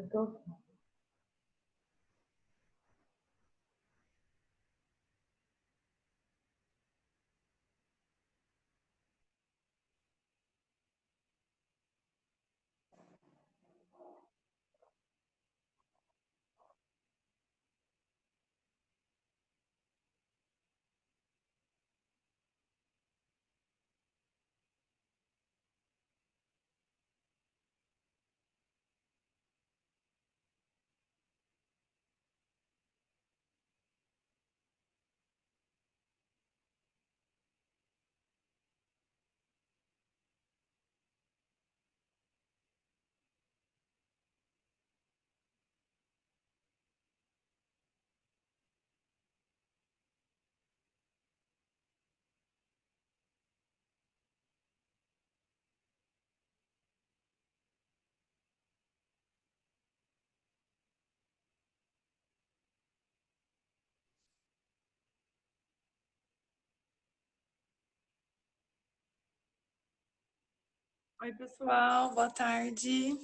Eu tô aqui. Oi, pessoal, boa tarde.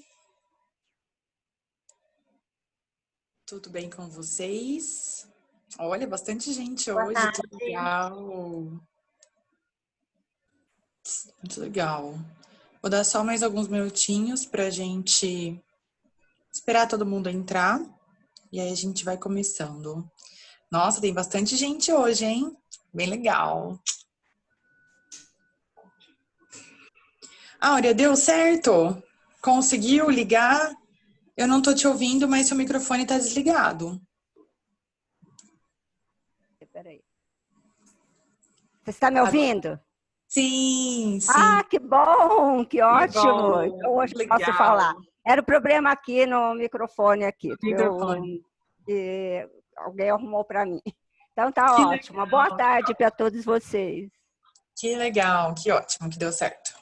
Tudo bem com vocês? Olha, bastante gente Boa hoje, que tarde. legal. Muito legal. Vou dar só mais alguns minutinhos para a gente esperar todo mundo entrar e aí a gente vai começando. Nossa, tem bastante gente hoje, hein? Bem legal. Áurea, deu certo? Conseguiu ligar? Eu não tô te ouvindo, mas seu microfone tá desligado. Peraí. Você está me Agora. ouvindo? Sim, sim. Ah, que bom, que Que ótimo. Então bom, hoje eu posso legal. falar. Era o problema aqui no microfone aqui. Microfone. Alguém arrumou para mim. Então Que tá ótimo. Uma boa legal, tarde para todos vocês. que legal, que ótimo que deu certo.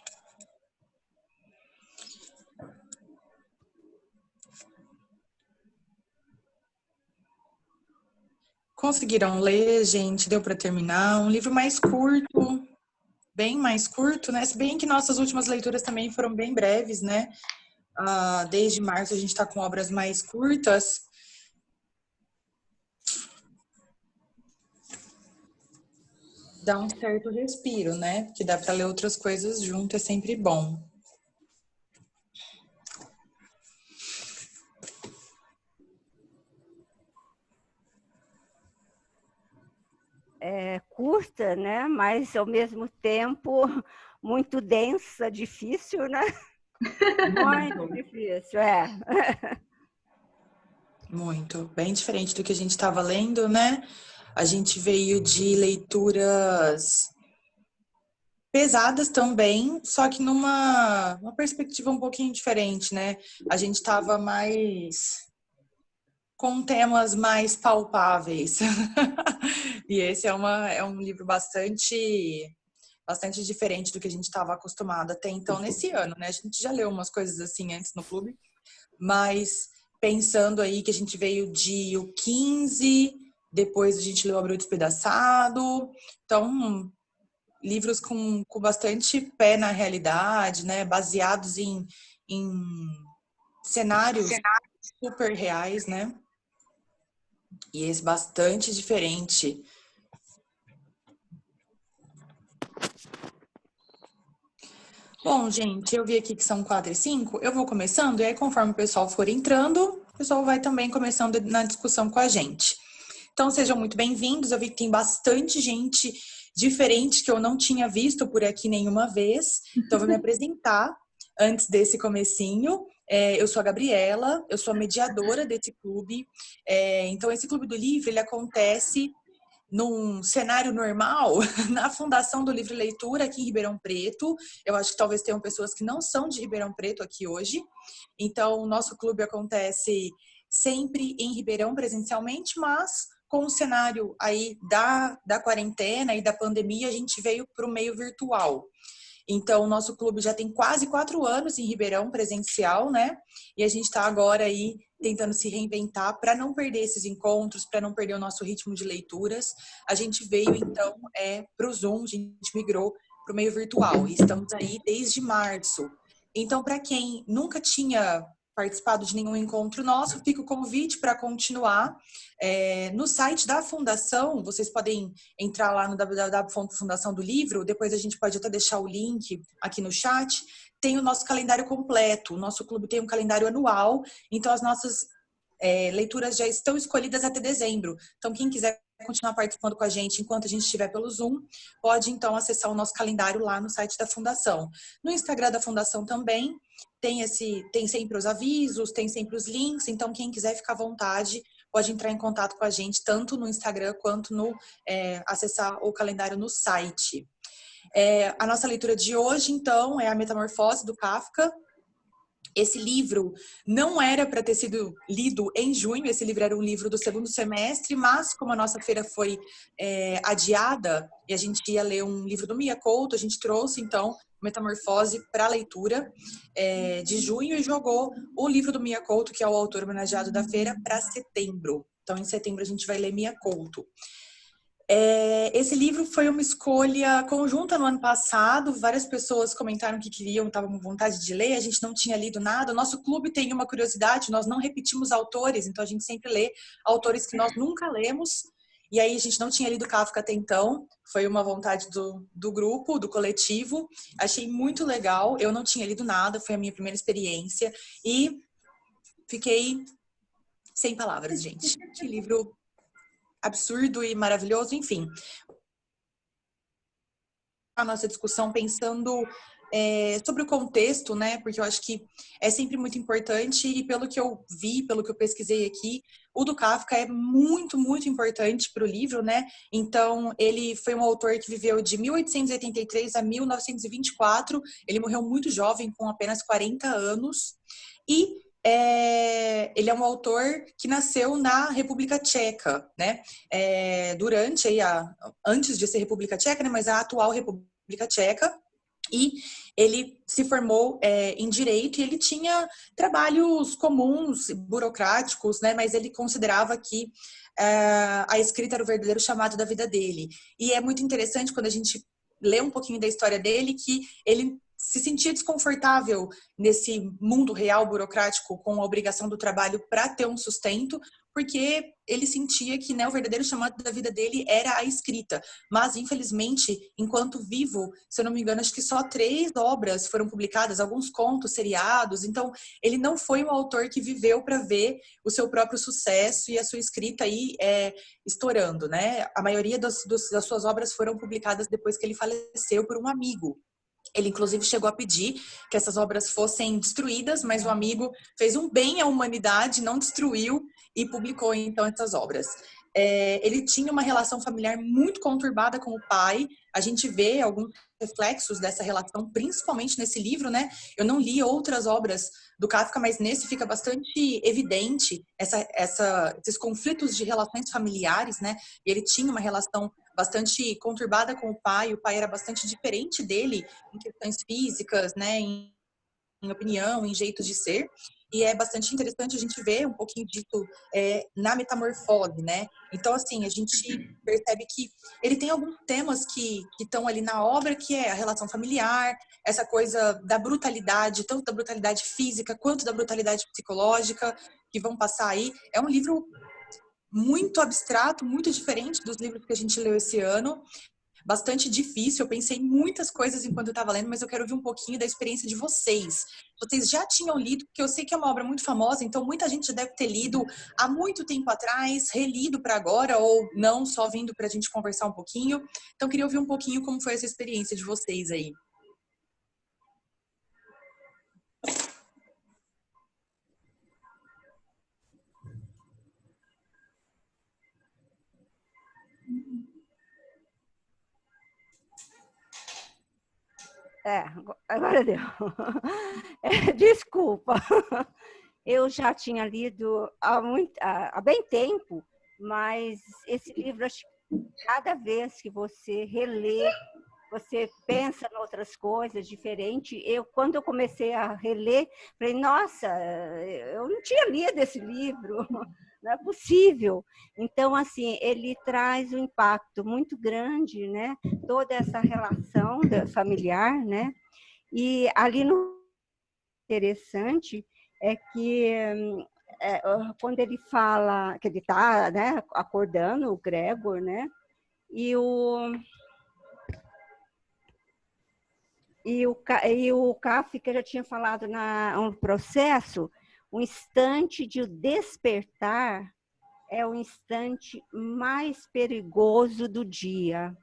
Conseguiram ler, gente? Deu para terminar? Um livro mais curto, bem mais curto, né? Se bem que nossas últimas leituras também foram bem breves, né? Desde março a gente está com obras mais curtas. Dá um certo respiro, né? Porque dá para ler outras coisas junto, é sempre bom. É curta, né? Mas ao mesmo tempo muito densa, difícil, né? Muito difícil, é. Muito, bem diferente do que a gente estava lendo, né? A gente veio de leituras pesadas também, só que numa uma perspectiva um pouquinho diferente, né? A gente estava mais com temas mais palpáveis. E esse é um livro bastante diferente do que a gente estava acostumado até então nesse ano, né? A gente já leu umas coisas assim antes no clube, mas pensando aí que a gente veio de O 15, depois a gente leu Abril Despedaçado, então livros com bastante pé na realidade, né? Baseados em cenários super reais, né? E esse bastante diferente. Bom, gente, eu vi aqui que são 4 e 5, eu vou começando, e aí conforme o pessoal for entrando, o pessoal vai também começando na discussão com a gente. Então, sejam muito bem-vindos, eu vi que tem bastante gente diferente que eu não tinha visto por aqui nenhuma vez, então eu vou me apresentar antes desse comecinho. Eu sou a Gabriela, eu sou a mediadora desse clube. Então, esse Clube do Livro, ele acontece num cenário normal, na Fundação do Livro e Leitura, aqui em Ribeirão Preto. Eu acho que talvez tenham pessoas que não são de Ribeirão Preto aqui hoje. Então, o nosso clube acontece sempre em Ribeirão presencialmente, mas com o cenário aí da quarentena e da pandemia, a gente veio para o meio virtual. Então, o nosso clube já tem quase 4 anos em Ribeirão presencial, né? E a gente está agora aí tentando se reinventar para não perder esses encontros, para não perder o nosso ritmo de leituras. A gente veio, então, para o Zoom, a gente migrou para o meio virtual e estamos aí desde março. Então, para quem nunca tinha participado de nenhum encontro nosso, fica o convite para continuar. No site da Fundação, vocês podem entrar lá no www.fundação do livro, depois a gente pode até deixar o link aqui no chat, tem o nosso calendário completo. O nosso clube tem um calendário anual, então as nossas leituras já estão escolhidas até dezembro. Então, quem quiser continuar participando com a gente enquanto a gente estiver pelo Zoom, pode então acessar o nosso calendário lá no site da Fundação. No Instagram da Fundação também tem sempre os avisos, tem sempre os links, então quem quiser ficar à vontade pode entrar em contato com a gente, tanto no Instagram quanto acessar o calendário no site. A nossa leitura de hoje, então, é A Metamorfose, do Kafka. Esse livro não era para ter sido lido em junho, esse livro era um livro do segundo semestre, mas como a nossa feira foi adiada e a gente ia ler um livro do Mia Couto, a gente trouxe, então, Metamorfose para a leitura de junho e jogou o livro do Mia Couto, que é o autor homenageado da feira, para setembro. Então, em setembro, a gente vai ler Mia Couto. Esse livro foi uma escolha conjunta no ano passado, várias pessoas comentaram que queriam, estavam com vontade de ler, a gente não tinha lido nada. O nosso clube tem uma curiosidade, nós não repetimos autores, então a gente sempre lê autores que nós nunca lemos, e aí a gente não tinha lido Kafka até então, foi uma vontade do grupo, do coletivo, achei muito legal, eu não tinha lido nada, foi a minha primeira experiência, e fiquei sem palavras, gente. Que livro absurdo e maravilhoso, enfim. A nossa discussão pensando sobre o contexto, né? Porque eu acho que é sempre muito importante e pelo que eu vi, pelo que eu pesquisei aqui, o do Kafka é muito, muito importante para o livro, né? Então, ele foi um autor que viveu de 1883 a 1924, ele morreu muito jovem, com apenas 40 anos, e ele é um autor que nasceu na República Tcheca, né? Durante antes de ser República Tcheca, né? Mas a atual República Tcheca. E ele se formou em direito e ele tinha trabalhos comuns, burocráticos, né? Mas ele considerava que a escrita era o verdadeiro chamado da vida dele. E é muito interessante quando a gente lê um pouquinho da história dele, que ele se sentia desconfortável nesse mundo real burocrático com a obrigação do trabalho para ter um sustento, porque ele sentia que, né, o verdadeiro chamado da vida dele era a escrita. Mas, infelizmente, enquanto vivo, se eu não me engano, acho que só 3 obras foram publicadas, alguns contos, seriados. Então, ele não foi um autor que viveu para ver o seu próprio sucesso e a sua escrita aí estourando, né? A maioria das suas obras foram publicadas depois que ele faleceu por um amigo. Ele, inclusive, chegou a pedir que essas obras fossem destruídas, mas o amigo fez um bem à humanidade, não destruiu e publicou, então, essas obras. Ele tinha uma relação familiar muito conturbada com o pai. A gente vê alguns reflexos dessa relação, principalmente nesse livro, né? Eu não li outras obras do Kafka, mas nesse fica bastante evidente esses conflitos de relações familiares, né? E ele tinha uma relação bastante conturbada com o pai era bastante diferente dele em questões físicas, né, em opinião, em jeito de ser, e é bastante interessante a gente ver um pouquinho disso na Metamorfose, né? Então, assim, a gente percebe que ele tem alguns temas que estão ali na obra, que é a relação familiar, essa coisa da brutalidade, tanto da brutalidade física quanto da brutalidade psicológica, que vão passar aí. É um livro muito abstrato, muito diferente dos livros que a gente leu esse ano, bastante difícil. Eu pensei em muitas coisas enquanto eu estava lendo, mas eu quero ouvir um pouquinho da experiência de vocês. Vocês já tinham lido, porque eu sei que é uma obra muito famosa, então muita gente já deve ter lido há muito tempo atrás, relido para agora, ou não, só vindo para a gente conversar um pouquinho. Então, eu queria ouvir um pouquinho como foi essa experiência de vocês aí. Agora deu. Desculpa. Eu já tinha lido há bem tempo, mas esse livro, acho que cada vez que você relê, você pensa em outras coisas diferentes. Quando eu comecei a reler, falei, nossa, eu não tinha lido esse livro, não é possível. Então, assim, ele traz um impacto muito grande, né? Toda essa relação familiar, né? E ali no interessante é que é, quando ele fala que ele está, né, acordando, o Gregor, né, e o Kafka já tinha falado no processo, o instante de despertar é o instante mais perigoso do dia.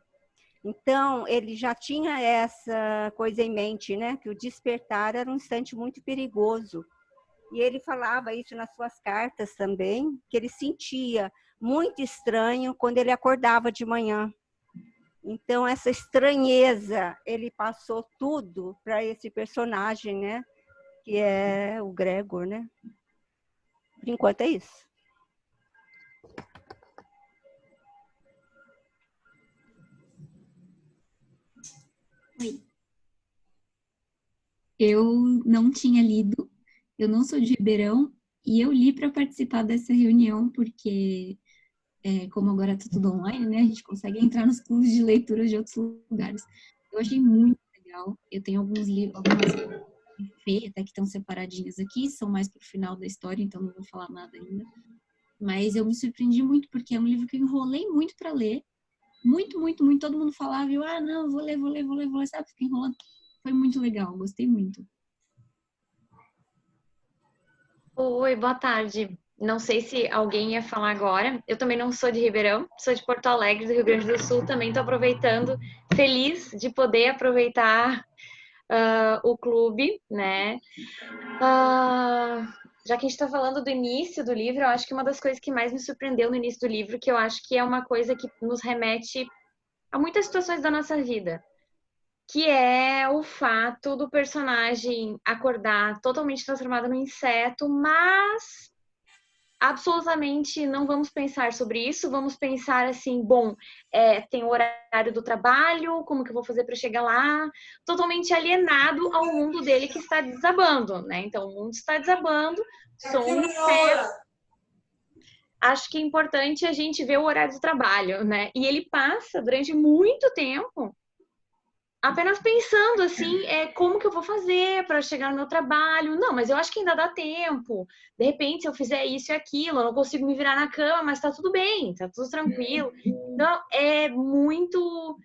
Então, ele já tinha essa coisa em mente, né? Que o despertar era um instante muito perigoso. E ele falava isso nas suas cartas também, que ele sentia muito estranho quando ele acordava de manhã. Então, essa estranheza, ele passou tudo para esse personagem, né? Que é o Gregor, né? Por enquanto é isso. Oi. Eu não tinha lido, eu não sou de Ribeirão, e eu li para participar dessa reunião, porque, como agora está tudo online, né, a gente consegue entrar nos clubes de leitura de outros lugares. Eu achei muito legal. Eu tenho alguns livros, algumas Fê, até que estão separadinhas aqui, são mais para o final da história, então não vou falar nada ainda. Mas eu me surpreendi muito, porque é um livro que eu enrolei muito para ler. Muito, muito, muito. Todo mundo falava, eu, não, vou ler, sabe? Fiquei enrolando. Foi muito legal, gostei muito. Oi, boa tarde. Não sei se alguém ia falar agora. Eu também não sou de Ribeirão, sou de Porto Alegre, do Rio Grande do Sul. Também estou aproveitando, feliz de poder aproveitar o clube, né? Já que a gente está falando do início do livro, eu acho que uma das coisas que mais me surpreendeu no início do livro, que eu acho que é uma coisa que nos remete a muitas situações da nossa vida, que é o fato do personagem acordar totalmente transformado num inseto, mas absolutamente não vamos pensar sobre isso, vamos pensar assim, bom, tem o horário do trabalho, como que eu vou fazer para chegar lá? Totalmente alienado ao mundo dele que está desabando, né? Então, o mundo está desabando, sou um inseto. Acho que é importante a gente ver o horário do trabalho, né? E ele passa durante muito tempo apenas pensando assim, como que eu vou fazer para chegar no meu trabalho? Não, mas eu acho que ainda dá tempo. De repente, se eu fizer isso e aquilo, eu não consigo me virar na cama, mas tá tudo bem, tá tudo tranquilo. Então, é muito.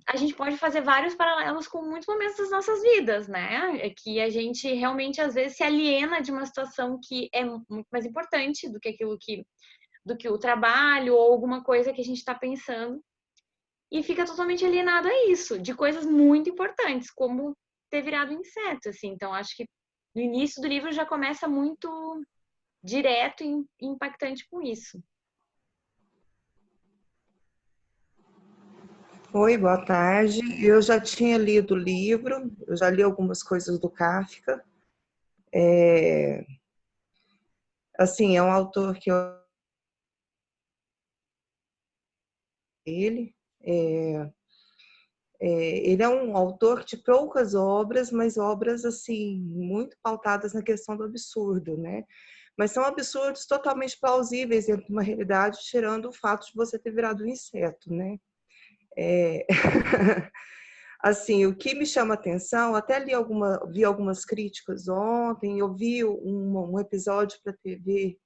A gente pode fazer vários paralelos com muitos momentos das nossas vidas, né? É que a gente realmente às vezes se aliena de uma situação que é muito mais importante do que aquilo do que o trabalho ou alguma coisa que a gente está pensando. E fica totalmente alienado a isso, de coisas muito importantes, como ter virado inseto, assim. Então, acho que no início do livro já começa muito direto e impactante com isso. Oi, boa tarde. Eu já tinha lido o livro, eu já li algumas coisas do Kafka. Assim, é um autor que ele é um autor de poucas obras, mas obras assim muito pautadas na questão do absurdo, né? Mas são absurdos totalmente plausíveis dentro de uma realidade, tirando o fato de você ter virado um inseto, né? Assim, o que me chama atenção, até vi algumas críticas ontem, eu vi um episódio para a TV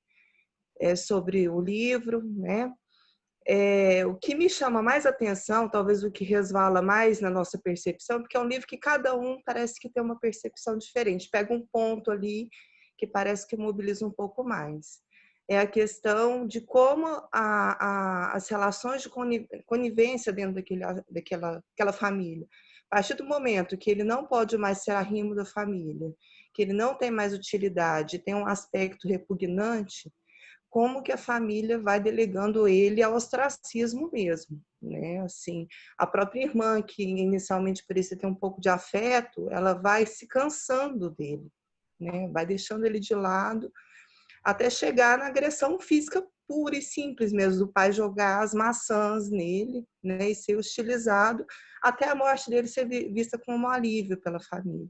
sobre o livro, né? O que me chama mais atenção, talvez o que resvala mais na nossa percepção, porque é um livro que cada um parece que tem uma percepção diferente, pega um ponto ali que parece que mobiliza um pouco mais. É a questão de como as relações de conivência dentro daquela família. A partir do momento que ele não pode mais ser arrimo da família, que ele não tem mais utilidade, tem um aspecto repugnante, como que a família vai delegando ele ao ostracismo mesmo, né? Assim, a própria irmã, que inicialmente parecia ter um pouco de afeto, ela vai se cansando dele, né? Vai deixando ele de lado, até chegar na agressão física pura e simples mesmo, do pai jogar as maçãs nele, né? E ser hostilizado, até a morte dele ser vista como um alívio pela família.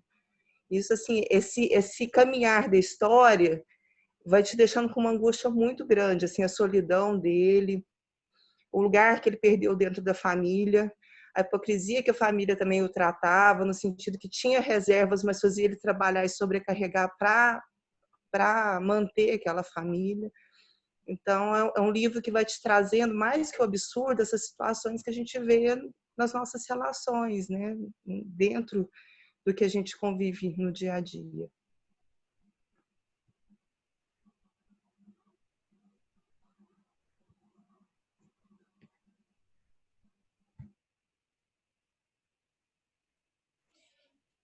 Isso, assim, esse caminhar da história vai te deixando com uma angústia muito grande, assim, a solidão dele, o lugar que ele perdeu dentro da família, a hipocrisia que a família também o tratava, no sentido que tinha reservas, mas fazia ele trabalhar e sobrecarregar para para manter aquela família. Então, é um livro que vai te trazendo, mais que o absurdo, essas situações que a gente vê nas nossas relações, né? Dentro do que a gente convive no dia a dia.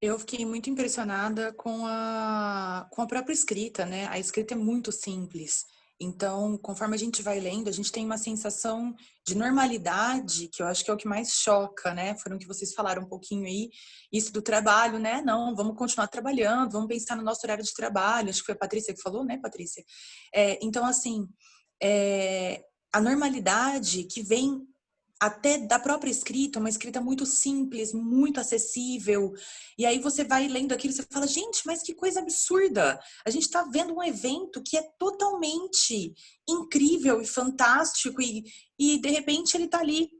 Eu fiquei muito impressionada com a própria escrita, né? A escrita é muito simples. Então, conforme a gente vai lendo, a gente tem uma sensação de normalidade, que eu acho que é o que mais choca, né? Foram que vocês falaram um pouquinho aí, isso do trabalho, né? Não, vamos continuar trabalhando, vamos pensar no nosso horário de trabalho. Acho que foi a Patrícia que falou, né, Patrícia? Então, assim, a normalidade que vem até da própria escrita, uma escrita muito simples, muito acessível. E aí você vai lendo aquilo e você fala, gente, mas que coisa absurda. A gente está vendo um evento que é totalmente incrível e fantástico e de repente ele está ali.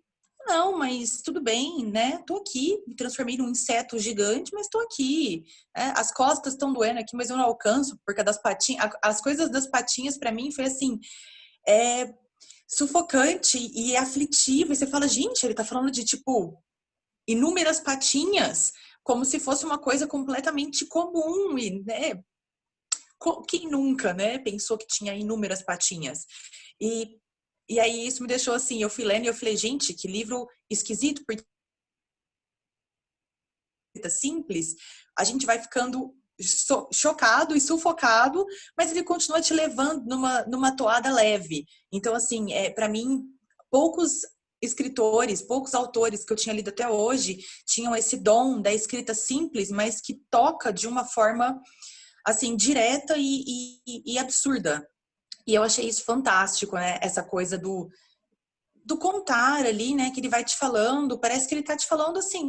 Não, mas tudo bem, né? Tô aqui, me transformei num inseto gigante, mas tô aqui. As costas estão doendo aqui, mas eu não alcanço, porque das patinhas, as coisas das patinhas para mim foi assim, sufocante e aflitivo. E você fala, gente, ele tá falando de, tipo, inúmeras patinhas, como se fosse uma coisa completamente comum. E, né, quem nunca, né, pensou que tinha inúmeras patinhas? E aí isso me deixou assim, eu fui lendo e eu falei, gente, que livro esquisito, porque simples, a gente vai ficando chocado e sufocado, mas ele continua te levando numa toada leve. Então, assim, para mim, poucos escritores, poucos autores que eu tinha lido até hoje tinham esse dom da escrita simples, mas que toca de uma forma, assim, direta e absurda. E eu achei isso fantástico, né? Essa coisa do contar ali, né, que ele vai te falando, parece que ele tá te falando assim,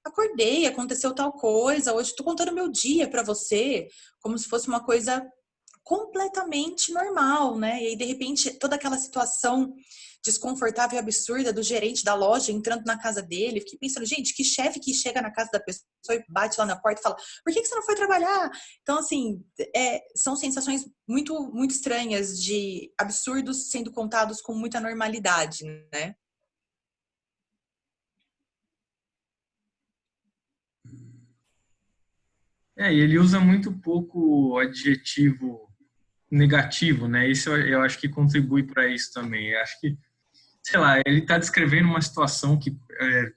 acordei, aconteceu tal coisa, hoje tô contando meu dia para você, como se fosse uma coisa completamente normal, né? E aí, de repente, toda aquela situação desconfortável e absurda do gerente da loja entrando na casa dele, fiquei pensando, gente, que chefe que chega na casa da pessoa e bate lá na porta e fala, por que você não foi trabalhar? Então, assim, são sensações muito, muito estranhas de absurdos sendo contados com muita normalidade, né? E ele usa muito pouco adjetivo negativo, né? Isso eu acho que contribui para isso também. Eu acho que, sei lá, ele está descrevendo uma situação que é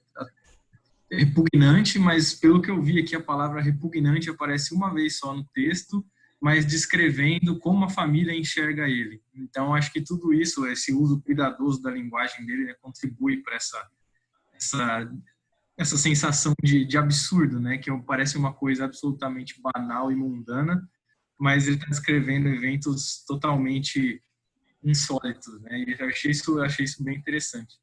repugnante, mas pelo que eu vi aqui, a palavra repugnante aparece uma vez só no texto, mas descrevendo como a família enxerga ele. Então, acho que tudo isso, esse uso cuidadoso da linguagem dele, né, contribui para essa sensação de absurdo, né, que parece uma coisa absolutamente banal e mundana, mas ele está descrevendo eventos totalmente insólitos, né? E eu achei isso bem interessante.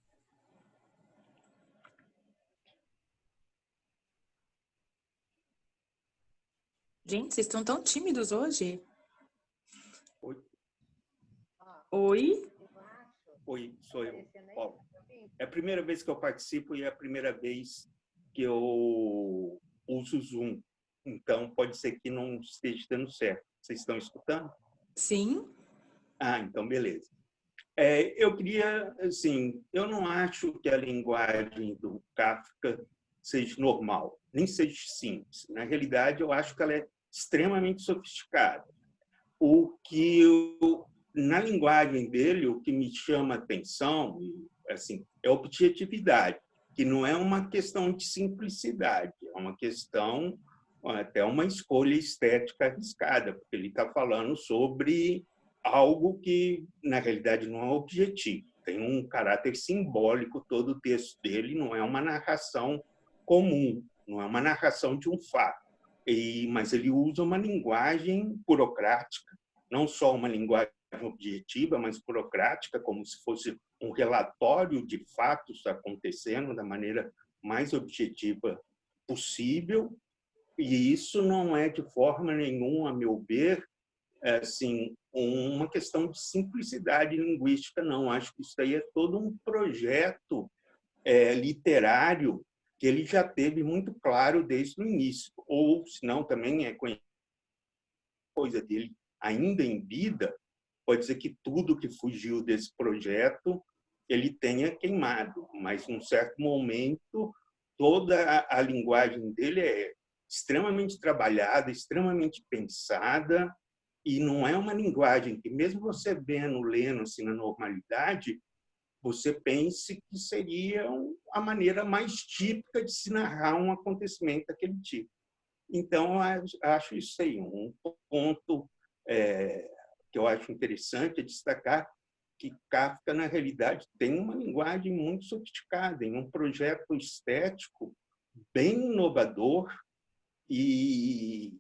Gente, vocês estão tão tímidos hoje. Oi. Oi? Oi, sou eu, Paulo. É a primeira vez que eu participo e é a primeira vez que eu uso o Zoom. Então, pode ser que não esteja dando certo. Vocês estão escutando? Sim. Então, beleza. Eu queria, assim, eu não acho que a linguagem do Kafka seja normal, nem seja simples. Na realidade, eu acho que ela é extremamente sofisticada. Na linguagem dele, o que me chama atenção, assim, é a objetividade, que não é uma questão de simplicidade, é uma questão, até uma escolha estética arriscada, porque ele está falando sobre algo que, na realidade, não é objetivo. Tem um caráter simbólico, todo o texto dele não é uma narração comum, não é uma narração de um fato. Mas ele usa uma linguagem burocrática, não só uma linguagem objetiva, mas burocrática, como se fosse um relatório de fatos acontecendo da maneira mais objetiva possível. E isso não é, de forma nenhuma, a meu ver, assim, uma questão de simplicidade linguística, não. Acho que isso aí é todo um projeto literário que ele já teve muito claro desde o início. Ou, se não, também é coisa dele ainda em vida, pode ser que tudo que fugiu desse projeto ele tenha queimado, mas num certo momento toda a linguagem dele é extremamente trabalhada, extremamente pensada, e não é uma linguagem que, mesmo você vendo, lendo assim, na normalidade, você pense que seria a maneira mais típica de se narrar um acontecimento daquele tipo. Então, eu acho isso aí um ponto que eu acho interessante destacar, que Kafka, na realidade, tem uma linguagem muito sofisticada, em um projeto estético bem inovador e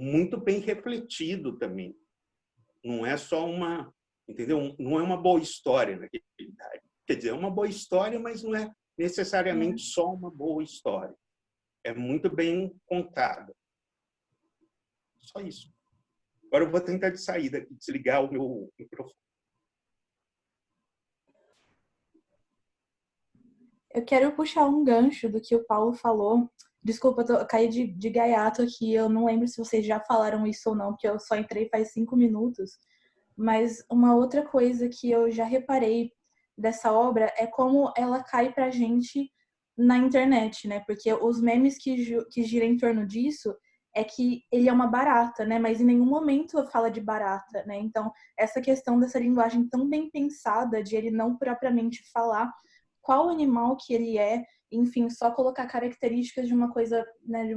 muito bem refletido também. Não é só uma, entendeu? Não é uma boa história na realidade. Quer dizer, é uma boa história, mas não é necessariamente só uma boa história. É muito bem contada. Só isso. Agora eu vou tentar de saída, desligar o meu microfone. Eu quero puxar um gancho do que o Paulo falou. Desculpa, eu caí de gaiato aqui. Eu não lembro se vocês já falaram isso ou não, porque eu só entrei faz 5 minutos. Mas uma outra coisa que eu já reparei dessa obra é como ela cai pra gente na internet, né? Porque os memes que giram em torno disso é que ele é uma barata, né? Mas em nenhum momento fala de barata, né? Então, essa questão dessa linguagem tão bem pensada, de ele não propriamente falar qual animal que ele é, enfim, só colocar características de uma coisa, né,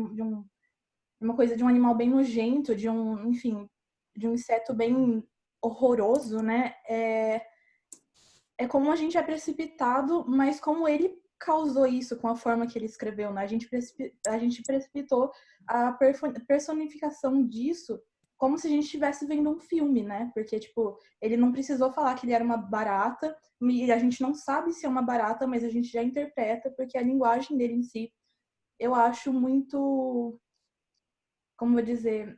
uma coisa de um animal bem nojento, enfim, de um inseto bem horroroso, né? É como a gente é precipitado, mas como ele causou isso com a forma que ele escreveu, né? A gente precipitou a personificação disso como se a gente estivesse vendo um filme, né? Porque, tipo, ele não precisou falar que ele era uma barata, e a gente não sabe se é uma barata, mas a gente já interpreta, porque a linguagem dele em si, eu acho muito, como vou dizer,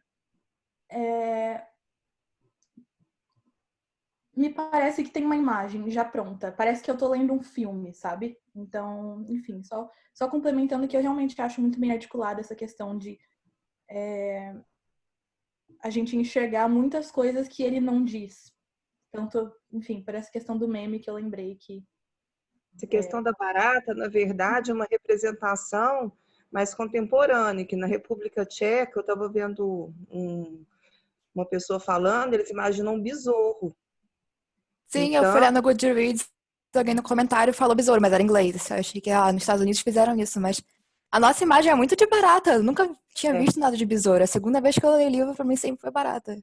me parece que tem uma imagem já pronta. Parece que eu tô lendo um filme, sabe? Então, enfim, só complementando que eu realmente acho muito bem articulada essa questão de a gente enxergar muitas coisas que ele não diz. Tanto, enfim, por essa questão do meme que eu lembrei que... Essa questão da barata, na verdade, é uma representação mais contemporânea, que na República Tcheca, eu estava vendo uma pessoa falando, eles imaginam um besouro. Sim, eu fui Então, lá no Goodreads, alguém no comentário falou besouro, mas era em inglês. Eu achei que nos Estados Unidos fizeram isso, mas a nossa imagem é muito de barata. Eu nunca tinha visto nada de besouro. A segunda vez que eu li o livro, pra mim sempre foi barata.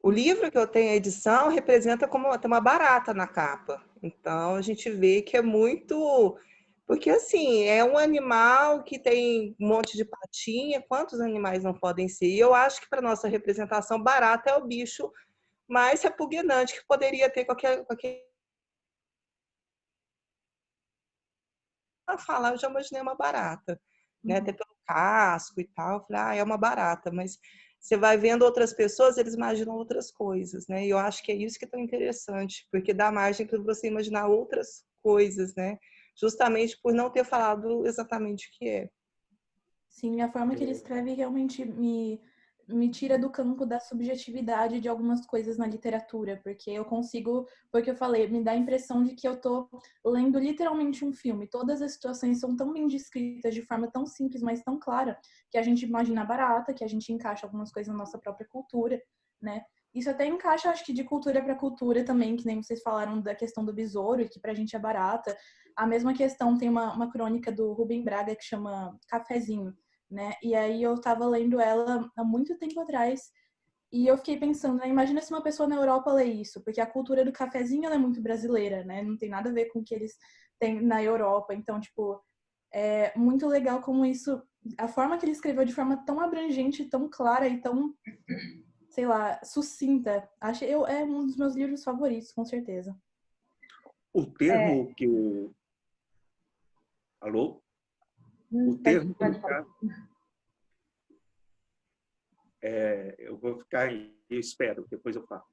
o livro que eu tenho, a edição, representa como tem uma barata na capa. Então, a gente vê que é muito... Porque, assim, é um animal que tem um monte de patinha. Quantos animais não podem ser? E eu acho que, para nossa representação, barata é o bicho mais repugnante que poderia ter qualquer... A falar, eu já imaginei uma barata, né? Até pelo casco e tal. Eu falei, é uma barata. Mas você vai vendo outras pessoas, eles imaginam outras coisas, né? E eu acho que é isso que é tão interessante, porque dá margem para você imaginar outras coisas, né? Justamente por não ter falado exatamente o que é. Sim, a forma que ele escreve realmente me tira do campo da subjetividade de algumas coisas na literatura, porque eu consigo, porque eu falei, me dá a impressão de que eu tô lendo literalmente um filme. Todas as situações são tão bem descritas de forma tão simples, mas tão clara, que a gente imagina barata, que a gente encaixa algumas coisas na nossa própria cultura, né? Isso até encaixa, acho que, de cultura para cultura também, que nem vocês falaram da questão do besouro, que pra gente é barata. A mesma questão, tem uma crônica do Rubem Braga que chama Cafezinho, né? E aí eu tava lendo ela há muito tempo atrás e eu fiquei pensando, né? Imagina se uma pessoa na Europa lê isso, porque a cultura do cafezinho ela é muito brasileira, né? Não tem nada a ver com o que eles têm na Europa. Então, tipo, é muito legal como isso, a forma que ele escreveu de forma tão abrangente, tão clara e tão, sei lá, sucinta. É um dos meus livros favoritos, com certeza. O termo que o... Alô? O termo que o Kafka... eu vou ficar aí, eu espero, depois eu falo.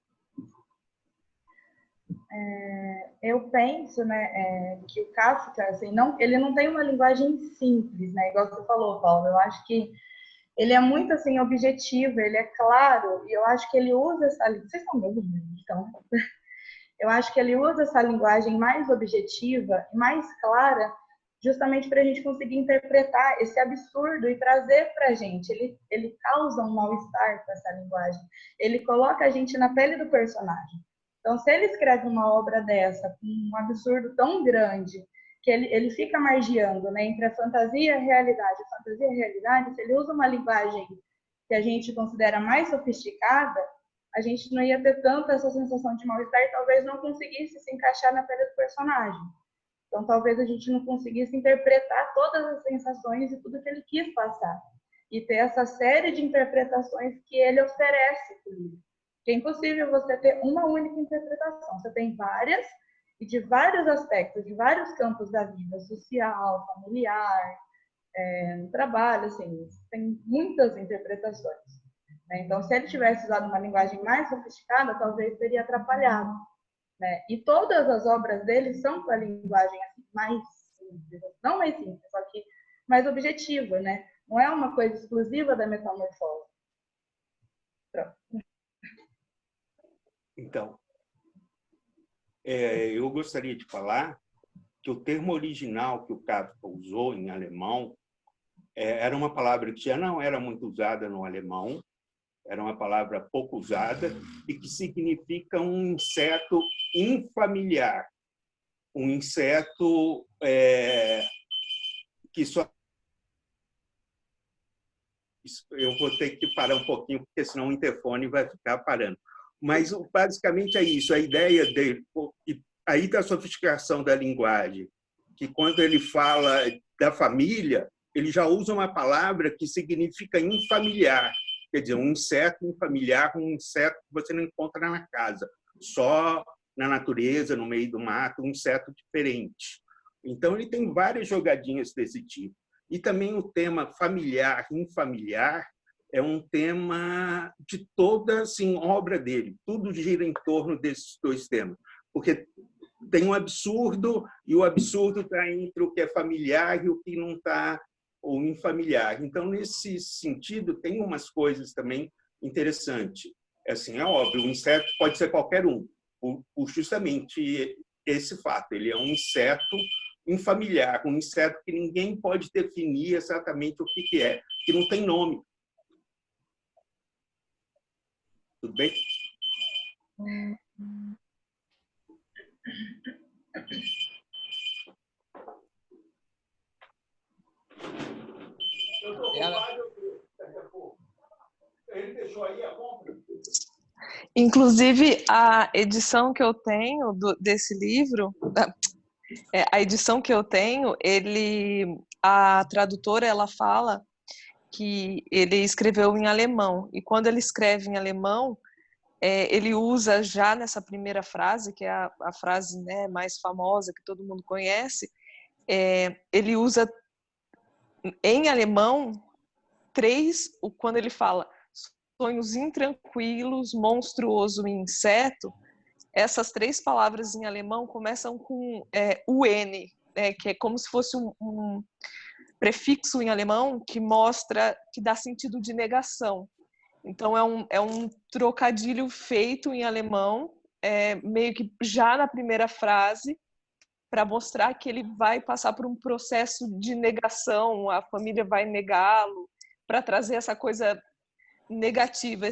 Eu penso, né, que o Kafka, assim, ele não tem uma linguagem simples, né, igual você falou, Paulo. Eu acho que ele é muito assim objetivo, ele é claro, e eu acho que ele usa essa, vocês estão me ouvindo, então, eu acho que ele usa essa linguagem mais objetiva e mais clara, justamente para a gente conseguir interpretar esse absurdo e trazer para a gente. Ele causa um mal-estar com essa linguagem. Ele coloca a gente na pele do personagem. Então, se ele escreve uma obra dessa, com um absurdo tão grande, que ele fica margeando, né, entre a fantasia e a realidade. A fantasia e a realidade, se ele usa uma linguagem que a gente considera mais sofisticada, a gente não ia ter tanto essa sensação de mal-estar e talvez não conseguisse se encaixar na pele do personagem. Então, talvez a gente não conseguisse interpretar todas as sensações e tudo que ele quis passar. E ter essa série de interpretações que ele oferece para o livro. Porque é impossível você ter uma única interpretação. Você tem várias, e de vários aspectos, de vários campos da vida, social, familiar, trabalho, assim, tem muitas interpretações. Né? Então, se ele tivesse usado uma linguagem mais sofisticada, talvez teria atrapalhado. Né? E todas as obras dele são com a linguagem assim, mais simples, não mais simples, só que mais objetiva, né? Não é uma coisa exclusiva da Metamorfose. Pronto. Então, eu gostaria de falar que o termo original que o Kafka usou em alemão era uma palavra que já não era muito usada no alemão, era uma palavra pouco usada e que significa um inseto infamiliar, um inseto que só... Eu vou ter que parar um pouquinho, porque senão o interfone vai ficar parando. Mas, basicamente, é isso. A ideia dele, aí da sofisticação da linguagem, que quando ele fala da família, ele já usa uma palavra que significa infamiliar. Quer dizer, um inseto infamiliar, um inseto que você não encontra na casa, só na natureza, no meio do mato, um inseto diferente. Então, ele tem várias jogadinhas desse tipo. E também o tema familiar, infamiliar, é um tema de toda assim, obra dele. Tudo gira em torno desses dois temas. Porque tem um absurdo, e o absurdo está entre o que é familiar e o que não está, ou infamiliar. Então, nesse sentido, tem umas coisas também interessantes. Assim, é óbvio, o inseto pode ser qualquer um, por justamente esse fato. Ele é um inseto infamiliar, um inseto que ninguém pode definir exatamente o que é, que não tem nome. Tudo bem? Ele deixou aí a compra? Inclusive, a edição que eu tenho desse livro, a edição que eu tenho, a tradutora, ela fala que ele escreveu em alemão, e quando ele escreve em alemão, ele usa já nessa primeira frase, que é a frase, né, mais famosa, que todo mundo conhece, ele usa em alemão quando ele fala sonhos intranquilos, monstruoso e inseto, essas 3 palavras em alemão começam com UN, né, que é como se fosse um prefixo em alemão que mostra, que dá sentido de negação. Então, é um trocadilho feito em alemão, meio que já na primeira frase, para mostrar que ele vai passar por um processo de negação, a família vai negá-lo, para trazer essa coisa negativa,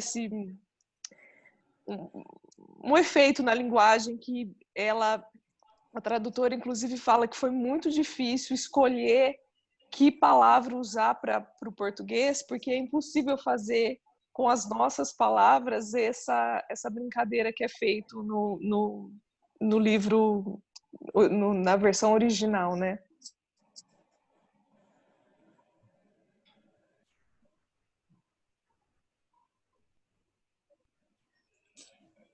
um efeito na linguagem que a tradutora, inclusive, fala que foi muito difícil escolher que palavra usar para o português, porque é impossível fazer com as nossas palavras essa brincadeira que é feito no livro, na versão original, né?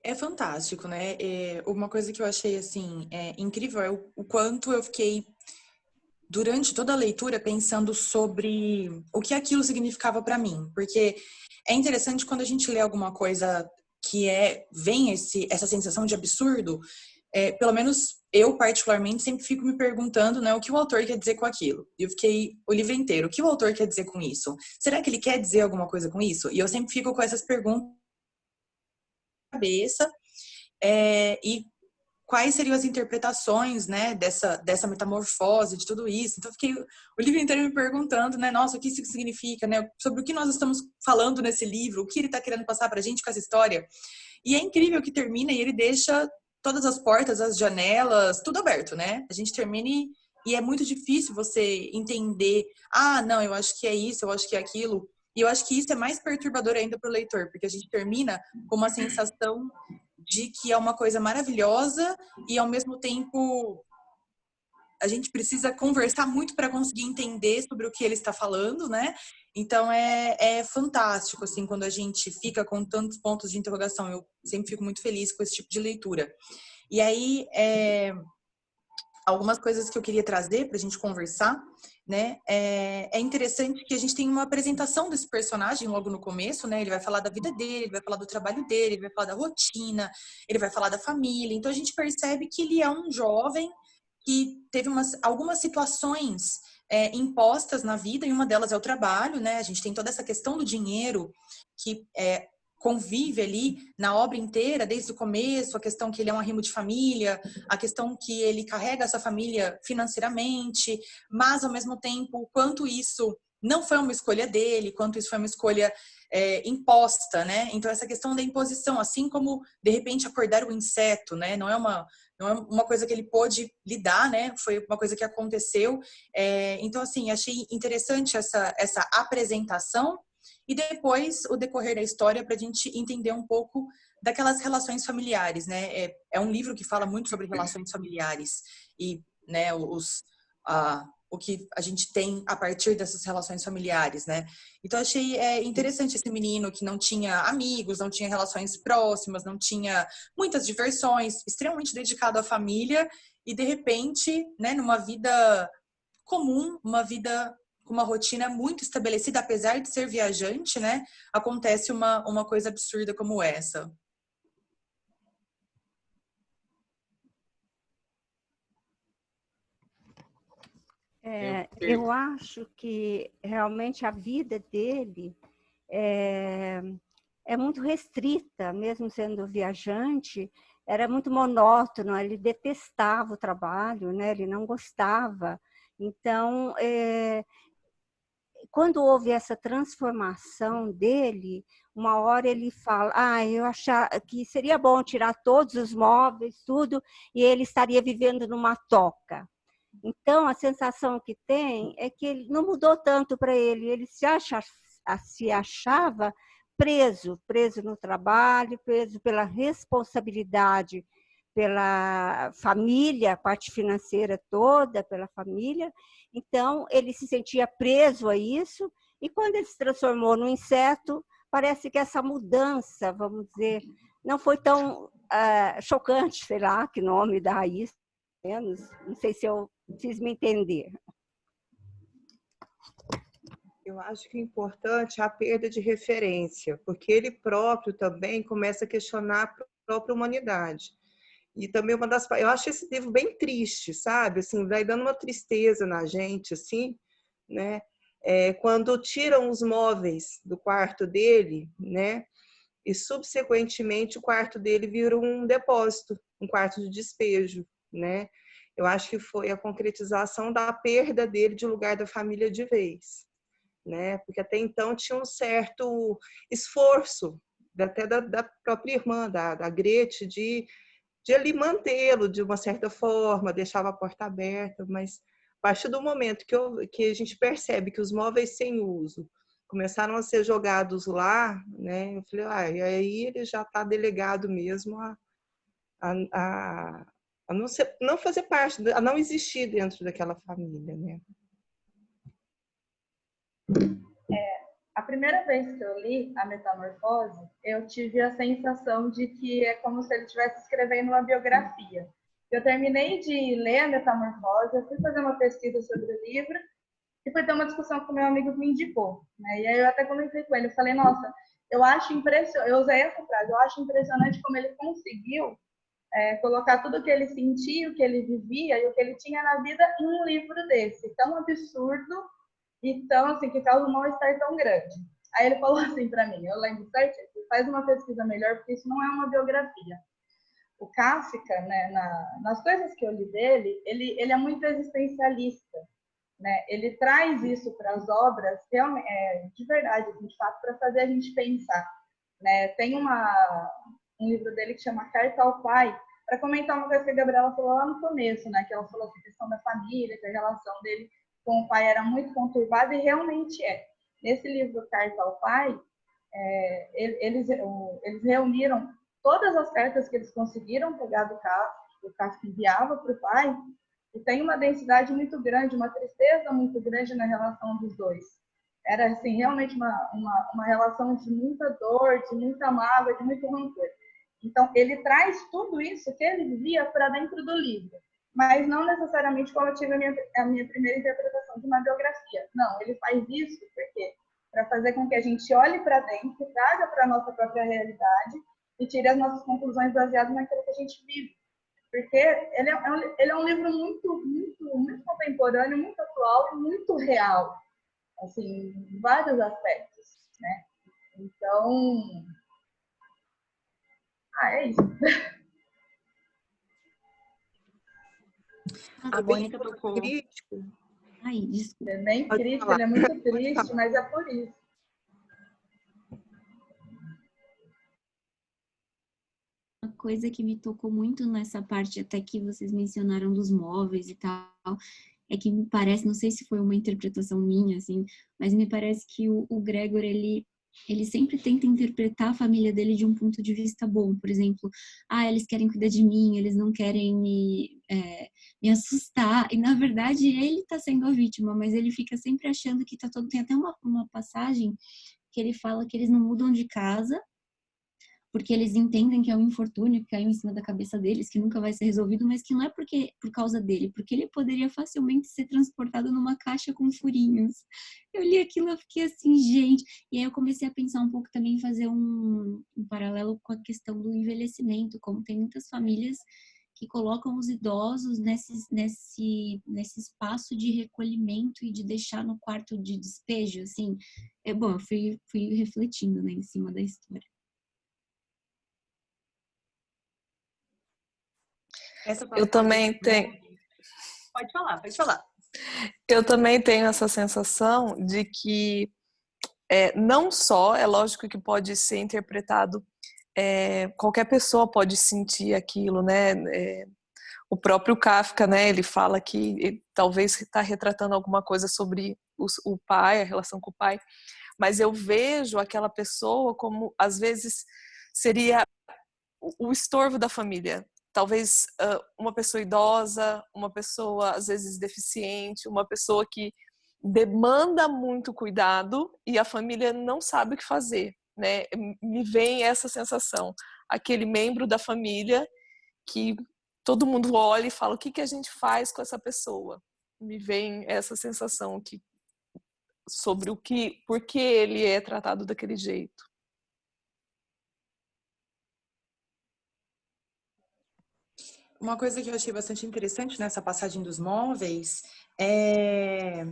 É fantástico, né? Uma coisa que eu achei, assim, incrível é o quanto eu fiquei, durante toda a leitura, pensando sobre o que aquilo significava para mim. Porque é interessante quando a gente lê alguma coisa que vem essa sensação de absurdo, pelo menos eu particularmente sempre fico me perguntando, né, o que o autor quer dizer com aquilo. E eu fiquei o livro inteiro, o que o autor quer dizer com isso? Será que ele quer dizer alguma coisa com isso? E eu sempre fico com essas perguntas na cabeça, e quais seriam as interpretações, né, dessa metamorfose, de tudo isso. Então, eu fiquei o livro inteiro me perguntando, né, nossa, o que isso significa, né, sobre o que nós estamos falando nesse livro, o que ele está querendo passar para a gente com essa história. E é incrível que termina e ele deixa todas as portas, as janelas, tudo aberto, né? A gente termina e é muito difícil você entender, não, eu acho que é isso, eu acho que é aquilo. E eu acho que isso é mais perturbador ainda para o leitor, porque a gente termina com uma sensação de que é uma coisa maravilhosa e, ao mesmo tempo, a gente precisa conversar muito para conseguir entender sobre o que ele está falando, né? Então, é fantástico, assim, quando a gente fica com tantos pontos de interrogação. Eu sempre fico muito feliz com esse tipo de leitura. E aí, algumas coisas que eu queria trazer para a gente conversar, né? É interessante que a gente tem uma apresentação desse personagem logo no começo, né? Ele vai falar da vida dele, ele vai falar do trabalho dele, ele vai falar da rotina, ele vai falar da família. Então, a gente percebe que ele é um jovem que teve algumas situações impostas na vida, e uma delas é o trabalho, né? A gente tem toda essa questão do dinheiro que convive ali na obra inteira, desde o começo, a questão que ele é um arrimo de família, a questão que ele carrega essa família financeiramente, mas, ao mesmo tempo, o quanto isso não foi uma escolha dele, quanto isso foi uma escolha imposta, né? Então, essa questão da imposição, assim como, de repente, acordar o inseto, né? Não é uma coisa que ele pôde lidar, né? Foi uma coisa que aconteceu. Então, assim, achei interessante essa apresentação e depois o decorrer da história para a gente entender um pouco daquelas relações familiares, né? É um livro que fala muito sobre relações familiares e, né, o que a gente tem a partir dessas relações familiares, né? Então, achei interessante esse menino que não tinha amigos, não tinha relações próximas, não tinha muitas diversões, extremamente dedicado à família e, de repente, né, numa vida comum, uma vida com uma rotina muito estabelecida, apesar de ser viajante, né? Acontece uma coisa absurda como essa. Eu acho que realmente a vida dele é muito restrita, mesmo sendo viajante, era muito monótono, ele detestava o trabalho, né? Ele não gostava. Então, quando houve essa transformação dele, uma hora ele fala, eu achava que seria bom tirar todos os móveis, tudo, e ele estaria vivendo numa toca. Então, a sensação que tem é que ele não mudou tanto para ele se achava preso no trabalho, preso pela responsabilidade, pela família, a parte financeira toda, pela família. Então, ele se sentia preso a isso, e quando ele se transformou num inseto, parece que essa mudança, vamos dizer, não foi tão chocante, sei lá, que nome dá isso, não sei se eu fiz me entender. Eu acho que o importante é a perda de referência, porque ele próprio também começa a questionar a própria humanidade. E também eu acho esse livro bem triste, sabe? Assim, vai dando uma tristeza na gente, assim, né? Quando tiram os móveis do quarto dele, né? E subsequentemente o quarto dele vira um depósito, um quarto de despejo, né? Eu acho que foi a concretização da perda dele de lugar da família de vez, né? Porque até então tinha um certo esforço, até da própria irmã, da Grete, de ali mantê-lo de uma certa forma, deixava a porta aberta, mas a partir do momento que a gente percebe que os móveis sem uso começaram a ser jogados lá, né? Eu falei, e aí ele já está delegado mesmo a não fazer parte, a não existir dentro daquela família, né? A primeira vez que eu li A Metamorfose, eu tive a sensação de que é como se ele estivesse escrevendo uma biografia. Eu terminei de ler A Metamorfose, eu fui fazer uma pesquisa sobre o livro e fui ter uma discussão com meu amigo que me indicou, né? E aí eu até comentei com ele, eu falei, nossa, eu acho impressionante, eu usei essa frase, eu acho impressionante como ele conseguiu colocar tudo o que ele sentia, o que ele vivia e o que ele tinha na vida em um livro desse, tão absurdo e tão, assim, que causa um mal-estar tão grande. Aí ele falou assim para mim, eu lembro certinho, faz uma pesquisa melhor, porque isso não é uma biografia. O Kafka, né, nas coisas que eu li dele, ele é muito existencialista, né? Ele traz isso para as obras, de verdade, de fato, para fazer a gente pensar, né? Tem um livro dele que chama Carta ao Pai, para comentar uma coisa que a Gabriela falou lá no começo, né? Que ela falou a questão da família, que a relação dele com o pai era muito conturbada, e realmente é. Nesse livro Carta ao Pai, eles reuniram todas as cartas que eles conseguiram pegar do Kafka, que o Kafka enviava para o pai, e tem uma densidade muito grande, uma tristeza muito grande na relação dos dois. Era, assim, realmente uma relação de muita dor, de muita mágoa, de muito rancor. Então, ele traz tudo isso que ele vivia para dentro do livro, mas não necessariamente como eu tive a minha primeira interpretação de uma biografia. Não, ele faz isso porque para fazer com que a gente olhe para dentro, traga para a nossa própria realidade e tire as nossas conclusões baseadas naquilo que a gente vive. Porque ele é um livro muito, muito, muito contemporâneo, muito atual e muito real, assim, em vários aspectos, né? Então, é isso. A Mônica tocou. Ai, desculpa. É bem crítico, ele é muito triste, mas é por isso. Uma coisa que me tocou muito nessa parte, até que vocês mencionaram dos móveis e tal, é que me parece, não sei se foi uma interpretação minha, assim, mas me parece que o Gregor, ele sempre tenta interpretar a família dele de um ponto de vista bom. Por exemplo, eles querem cuidar de mim, eles não querem me assustar. E, na verdade, ele tá sendo a vítima, mas ele fica sempre achando que tá todo... Tem até uma passagem que ele fala que eles não mudam de casa porque eles entendem que é um infortúnio que caiu em cima da cabeça deles, que nunca vai ser resolvido, mas que não é por causa dele, porque ele poderia facilmente ser transportado numa caixa com furinhos. Eu li aquilo e fiquei assim, gente. E aí eu comecei a pensar um pouco também, fazer um paralelo com a questão do envelhecimento, como tem muitas famílias que colocam os idosos nesse espaço de recolhimento e de deixar no quarto de despejo, assim. Bom, eu fui refletindo, né, em cima da história. Eu também tenho. Pode falar, pode falar. Eu também tenho essa sensação de que não só, é lógico que pode ser interpretado, qualquer pessoa pode sentir aquilo, né? O próprio Kafka, né? Ele fala que ele talvez está retratando alguma coisa sobre o pai, a relação com o pai, mas eu vejo aquela pessoa como, às vezes, seria o estorvo da família. Talvez uma pessoa idosa, uma pessoa às vezes deficiente, uma pessoa que demanda muito cuidado e a família não sabe o que fazer, né? Me vem essa sensação, aquele membro da família que todo mundo olha e fala, o que a gente faz com essa pessoa? Me vem essa sensação sobre por que ele é tratado daquele jeito. Uma coisa que eu achei bastante interessante nessa passagem dos móveis é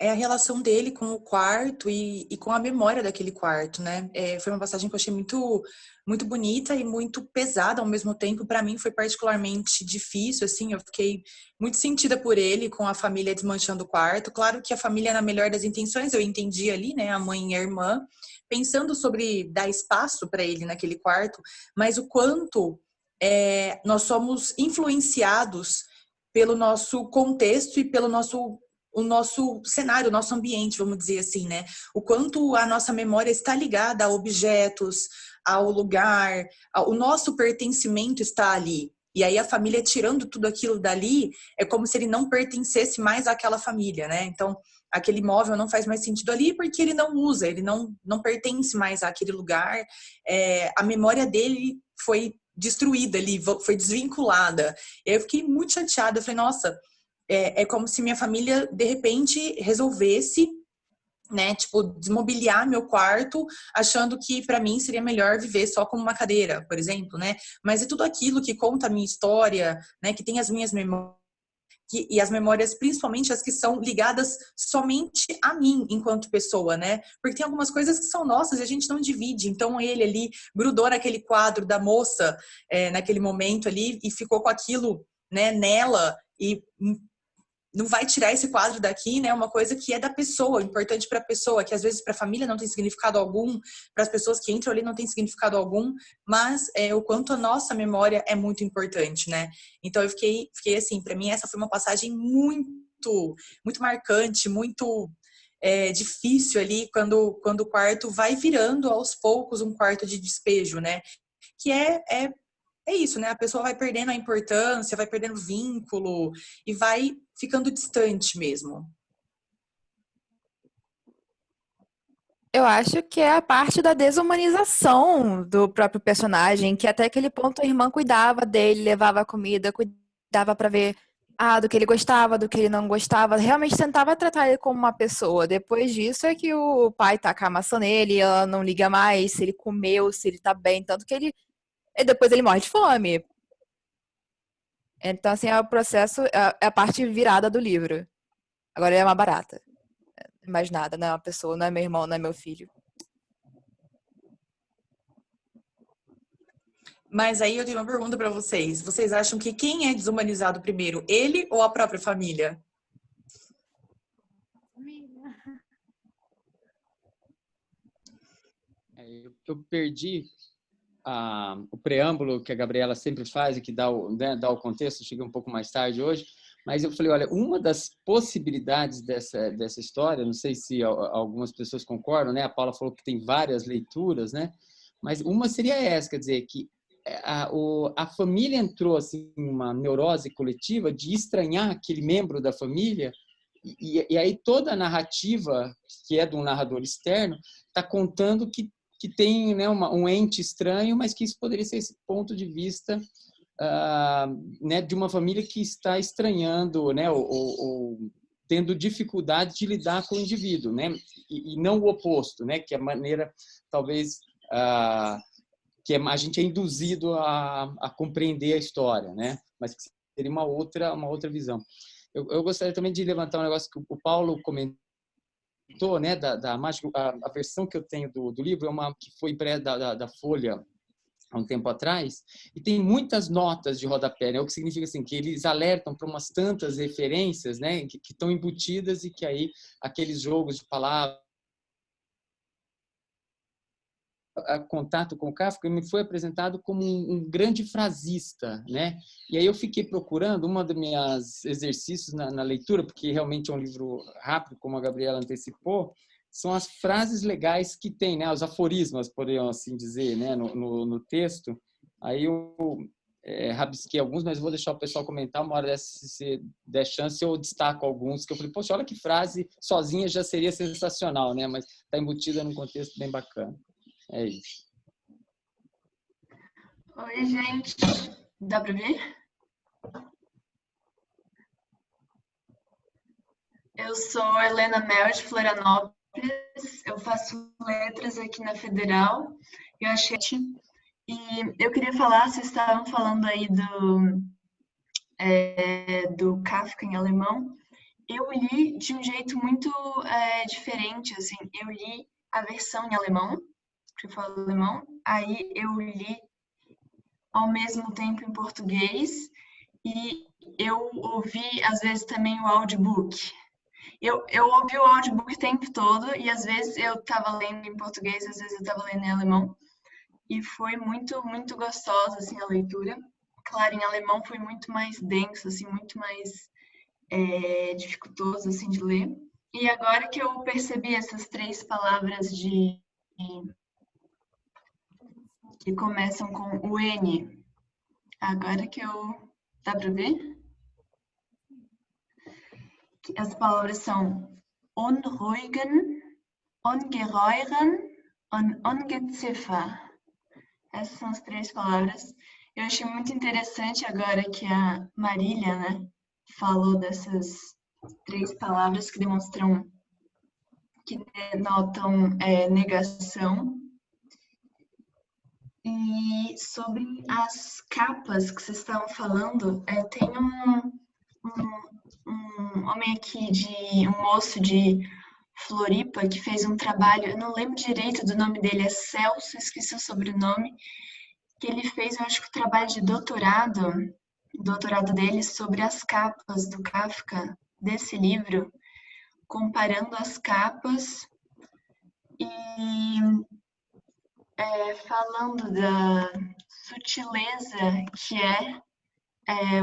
a relação dele com o quarto e com a memória daquele quarto, né? Foi uma passagem que eu achei muito, muito bonita e muito pesada ao mesmo tempo. Para mim foi particularmente difícil, assim, eu fiquei muito sentida por ele, com a família desmanchando o quarto. Claro que a família, na melhor das intenções, eu entendi ali, né? A mãe e a irmã, pensando sobre dar espaço para ele naquele quarto, mas o quanto nós somos influenciados pelo nosso contexto e pelo o nosso cenário, o nosso ambiente, vamos dizer assim, né? O quanto a nossa memória está ligada a objetos, ao lugar, o nosso pertencimento está ali. E aí a família tirando tudo aquilo dali, é como se ele não pertencesse mais àquela família, né? Então, aquele imóvel não faz mais sentido ali porque ele não usa, ele não pertence mais àquele lugar. A memória dele foi destruída ali, foi desvinculada. E aí eu fiquei muito chateada, eu falei, nossa, é como se minha família, de repente, resolvesse né? Tipo, desmobiliar meu quarto, achando que para mim seria melhor viver só como uma cadeira, por exemplo, né? Mas é tudo aquilo que conta a minha história, né? Que tem as minhas memórias, e as memórias, principalmente as que são ligadas somente a mim enquanto pessoa, né? Porque tem algumas coisas que são nossas e a gente não divide. Então ele ali grudou naquele quadro da moça, naquele momento ali, e ficou com aquilo, né, nela, e não vai tirar esse quadro daqui, né? Uma coisa que é da pessoa, importante para a pessoa, que às vezes para a família não tem significado algum, para as pessoas que entram ali não tem significado algum, mas o quanto a nossa memória é muito importante, né? Então eu fiquei assim, para mim essa foi uma passagem muito marcante, muito difícil ali, quando o quarto vai virando aos poucos um quarto de despejo, né? Que é isso, né? A pessoa vai perdendo a importância, vai perdendo o vínculo e vai ficando distante mesmo. Eu acho que é a parte da desumanização do próprio personagem, que até aquele ponto a irmã cuidava dele, levava a comida, cuidava pra ver do que ele gostava, do que ele não gostava, realmente tentava tratar ele como uma pessoa. Depois disso é que o pai taca a maçã nele, ela não liga mais se ele comeu, se ele tá bem, tanto que e depois ele morre de fome. Então, assim, é o processo, é a parte virada do livro. Agora ele é uma barata. Mais nada, não é uma pessoa, não é meu irmão, não é meu filho. Mas aí eu tenho uma pergunta para vocês. Vocês acham que quem é desumanizado primeiro, ele ou a própria família? Eu perdi o preâmbulo que a Gabriela sempre faz e que dá o contexto, cheguei um pouco mais tarde hoje, mas eu falei, olha, uma das possibilidades dessa história, não sei se algumas pessoas concordam, né? A Paula falou que tem várias leituras, né? Mas uma seria essa, quer dizer, que a família entrou assim uma neurose coletiva de estranhar aquele membro da família e aí toda a narrativa, que é de um narrador externo, está contando que tem, né, um ente estranho, mas que isso poderia ser esse ponto de vista né, de uma família que está estranhando, né, ou tendo dificuldade de lidar com o indivíduo, né, e não o oposto, né, que é a maneira, talvez, que a gente é induzido a compreender a história, né, mas que seria uma outra visão. Eu gostaria também de levantar um negócio que o Paulo comentou, né, da mágica. A versão que eu tenho do livro é uma que foi impressa da Folha há um tempo atrás, e tem muitas notas de rodapé, né, o que significa assim, que eles alertam para umas tantas referências, né, que estão embutidas e que aí aqueles jogos de palavras, contato com o Kafka me foi apresentado como um grande frasista, né? E aí eu fiquei procurando dos meus exercícios na leitura, porque realmente é um livro rápido, como a Gabriela antecipou, são as frases legais que tem, né? Os aforismos, poderiam assim dizer, né? No texto. Aí eu rabisquei alguns, mas vou deixar o pessoal comentar. Uma hora dessa, se der chance, eu destaco alguns que eu falei, poxa, olha que frase sozinha já seria sensacional, né? Mas está embutida num contexto bem bacana. É isso. Oi, gente. Dá para ver? Eu sou Helena Mel, de Florianópolis. Eu faço letras aqui na Federal. Eu achei... E eu queria falar, vocês estavam falando aí do Kafka em alemão. Eu li de um jeito muito diferente, assim. Eu li a versão em alemão, que eu falo alemão, aí eu li ao mesmo tempo em português e eu ouvi, às vezes, também o audiobook. Eu ouvi o audiobook o tempo todo e, às vezes, eu estava lendo em português, às vezes eu estava lendo em alemão. E foi muito, muito gostosa, assim, a leitura. Claro, em alemão foi muito mais denso, assim, muito mais dificultoso, assim, de ler. E agora que eu percebi essas 3 palavras que começam com o N. Agora que dá para ver? As palavras são unruhigen, ungeheuren und ungeziffer. Essas são as 3 palavras. Eu achei muito interessante agora que a Marília, né, falou dessas 3 palavras que demonstram que denotam negação. E sobre as capas que vocês estavam falando, tem um homem aqui, um moço de Floripa, que fez um trabalho, eu não lembro direito do nome dele, é Celso, esqueci o sobrenome, que ele fez, eu acho que o trabalho de doutorado dele sobre as capas do Kafka, desse livro, comparando as capas e falando da sutileza que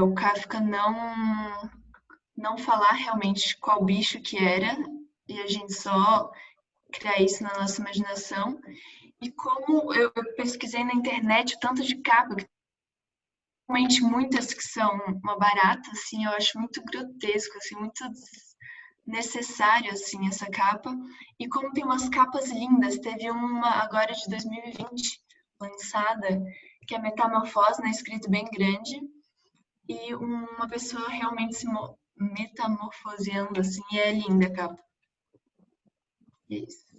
o Kafka não falar realmente qual bicho que era, e a gente só criar isso na nossa imaginação. E como eu pesquisei na internet o tanto de capa, que realmente muitas que são uma barata, assim, eu acho muito grotesco, assim, muito necessário, assim, essa capa. E como tem umas capas lindas, teve uma agora de 2020, lançada, que é Metamorfose, né, escrito bem grande, e uma pessoa realmente se metamorfoseando, assim, e é linda a capa. E é isso.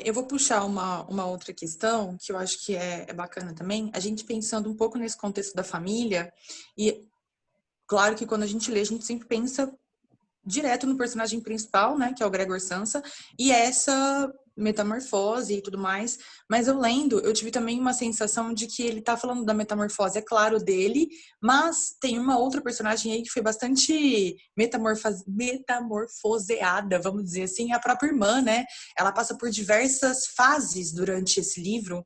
Eu vou puxar uma outra questão que eu acho que é bacana também, a gente pensando um pouco nesse contexto da família, e claro que quando a gente lê, a gente sempre pensa direto no personagem principal, né, que é o Gregor Samsa, e essa metamorfose e tudo mais, mas eu lendo, eu tive também uma sensação de que ele tá falando da metamorfose, é claro, dele, mas tem uma outra personagem aí que foi bastante metamorfoseada, vamos dizer assim, a própria irmã, né, ela passa por diversas fases durante esse livro,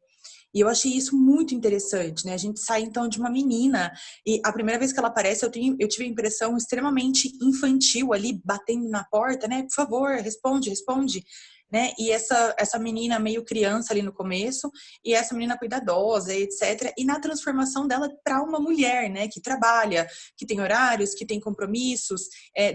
e eu achei isso muito interessante, né? A gente sai, então, de uma menina, e a primeira vez que ela aparece, eu tive a impressão extremamente infantil ali, batendo na porta, né? Por favor, responde, responde, né? E essa menina meio criança ali no começo, e essa menina cuidadosa, etc. E na transformação dela para uma mulher, né? Que trabalha, que tem horários, que tem compromissos,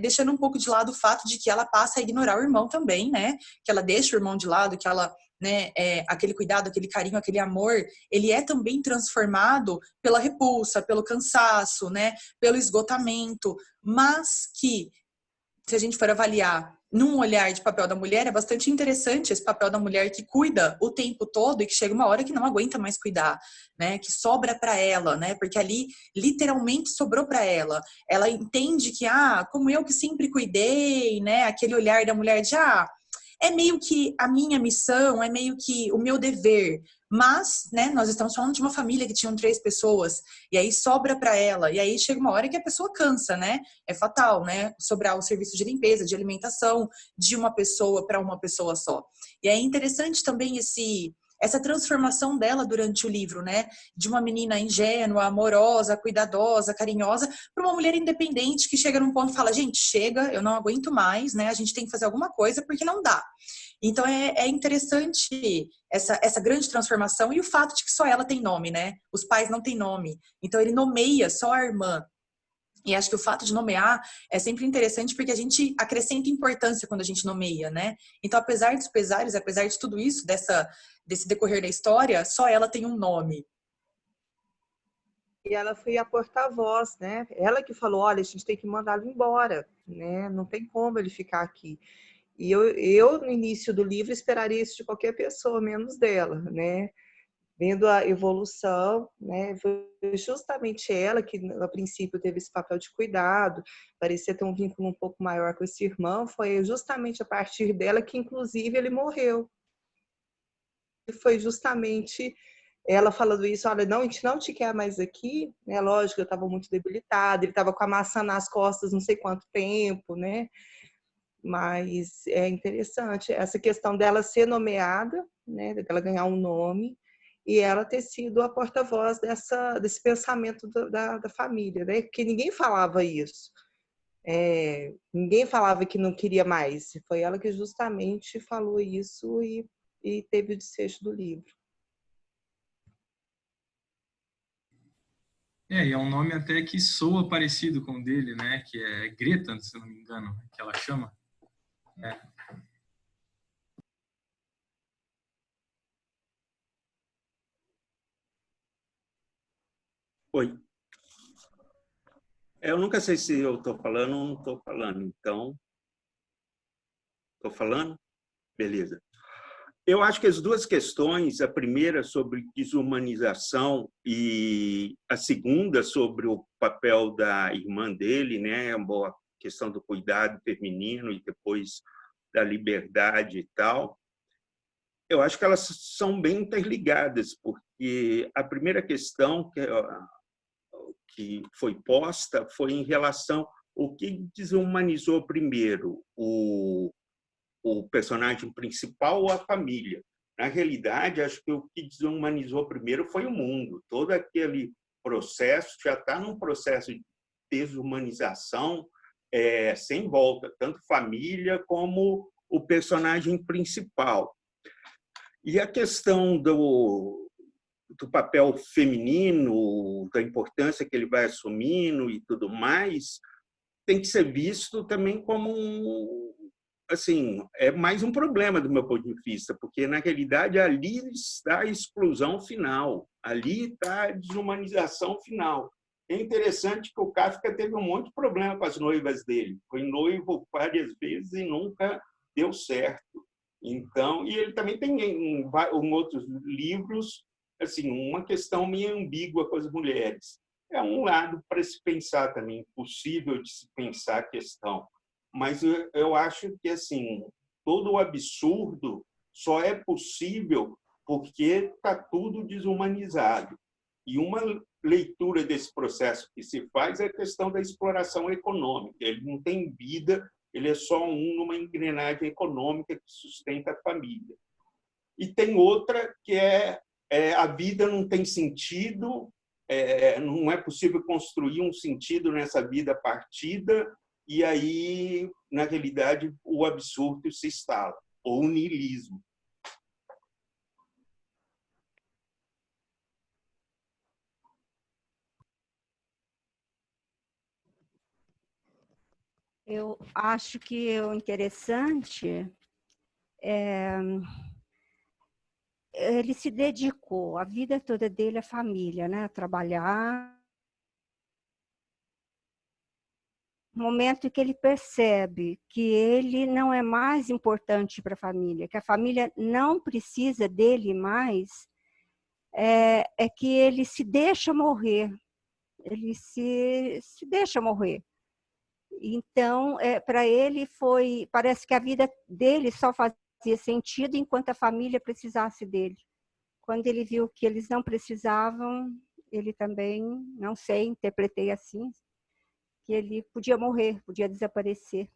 deixando um pouco de lado o fato de que ela passa a ignorar o irmão também, né? Que ela deixa o irmão de lado, que ela né, aquele cuidado, aquele carinho, aquele amor, ele é também transformado pela repulsa, pelo cansaço, né, pelo esgotamento, mas que, se a gente for avaliar num olhar de papel da mulher, é bastante interessante esse papel da mulher que cuida o tempo todo e que chega uma hora que não aguenta mais cuidar, né, que sobra para ela, né, porque ali literalmente sobrou para ela. Ela entende que, como eu que sempre cuidei, né, aquele olhar da mulher de, é meio que a minha missão, é meio que o meu dever. Mas, né, nós estamos falando de uma família que tinham 3 pessoas, e aí sobra para ela, e aí chega uma hora que a pessoa cansa, né? É fatal, né? Sobrar o serviço de limpeza, de alimentação de uma pessoa para uma pessoa só. E é interessante também essa transformação dela durante o livro, né? De uma menina ingênua, amorosa, cuidadosa, carinhosa, para uma mulher independente que chega num ponto e fala, gente, chega, eu não aguento mais, né? A gente tem que fazer alguma coisa porque não dá. Então é interessante essa grande transformação e o fato de que só ela tem nome, né? Os pais não têm nome. Então ele nomeia só a irmã. E acho que o fato de nomear é sempre interessante porque a gente acrescenta importância quando a gente nomeia, né? Então, apesar dos pesares, apesar de tudo isso, desse decorrer da história, só ela tem um nome. E ela foi a porta-voz, né? Ela que falou, olha, a gente tem que mandá-lo embora, né? Não tem como ele ficar aqui. E eu, no início do livro, esperaria isso de qualquer pessoa, menos dela, né? Vendo a evolução, né? Foi justamente ela que, a princípio, teve esse papel de cuidado, parecia ter um vínculo um pouco maior com esse irmão, foi justamente a partir dela que, inclusive, ele morreu. E foi justamente ela falando isso, olha, não, a gente não te quer mais aqui, né? Lógico, eu estava muito debilitada, ele estava com a maçã nas costas não sei quanto tempo, né? Mas é interessante essa questão dela ser nomeada, né? Dela ganhar um nome, e ela ter sido a porta-voz desse pensamento da família, né? Porque ninguém falava isso. Ninguém falava que não queria mais. Foi ela que justamente falou isso e teve o desfecho do livro. E é um nome até que soa parecido com o dele, né? Que é Greta, se não me engano, que ela chama. Oi. Eu nunca sei se eu estou falando ou não estou falando, então... Estou falando? Beleza. Eu acho que as duas questões, a primeira sobre desumanização e a segunda sobre o papel da irmã dele, né, a questão do cuidado feminino e depois da liberdade e tal, eu acho que elas são bem interligadas, porque a primeira questão que foi posta foi em relação ao que desumanizou primeiro, o personagem principal ou a família. Na realidade, acho que o que desumanizou primeiro foi o mundo. Todo aquele processo já está num processo de desumanização sem volta, tanto família como o personagem principal. E a questão do papel feminino, da importância que ele vai assumindo e tudo mais, tem que ser visto também como assim, é mais um problema do meu ponto de vista, porque, na realidade, ali está a exclusão final, ali está a desumanização final. É interessante que o Kafka teve um monte de problema com as noivas dele. Foi noivo várias vezes e nunca deu certo. Então, e ele também tem em outros livros assim, uma questão meio ambígua com as mulheres. É um lado para se pensar também, possível de se pensar a questão. Mas eu acho que assim, todo o absurdo só é possível porque está tudo desumanizado. E uma leitura desse processo que se faz é a questão da exploração econômica. Ele não tem vida, ele é só numa engrenagem econômica que sustenta a família. E tem outra que é a vida não tem sentido, não é possível construir um sentido nessa vida partida, e aí, na realidade, o absurdo se instala, ou o niilismo. Eu acho que o interessante é ele se dedicou a vida toda dele à família, né? A trabalhar. No momento que ele percebe que ele não é mais importante para a família, que a família não precisa dele mais, é que ele se deixa morrer. Ele se deixa morrer. Então, para ele parece que a vida dele só fazia sentido enquanto a família precisasse dele. Quando ele viu que eles não precisavam, ele também, não sei, interpretei assim, que ele podia morrer, podia desaparecer.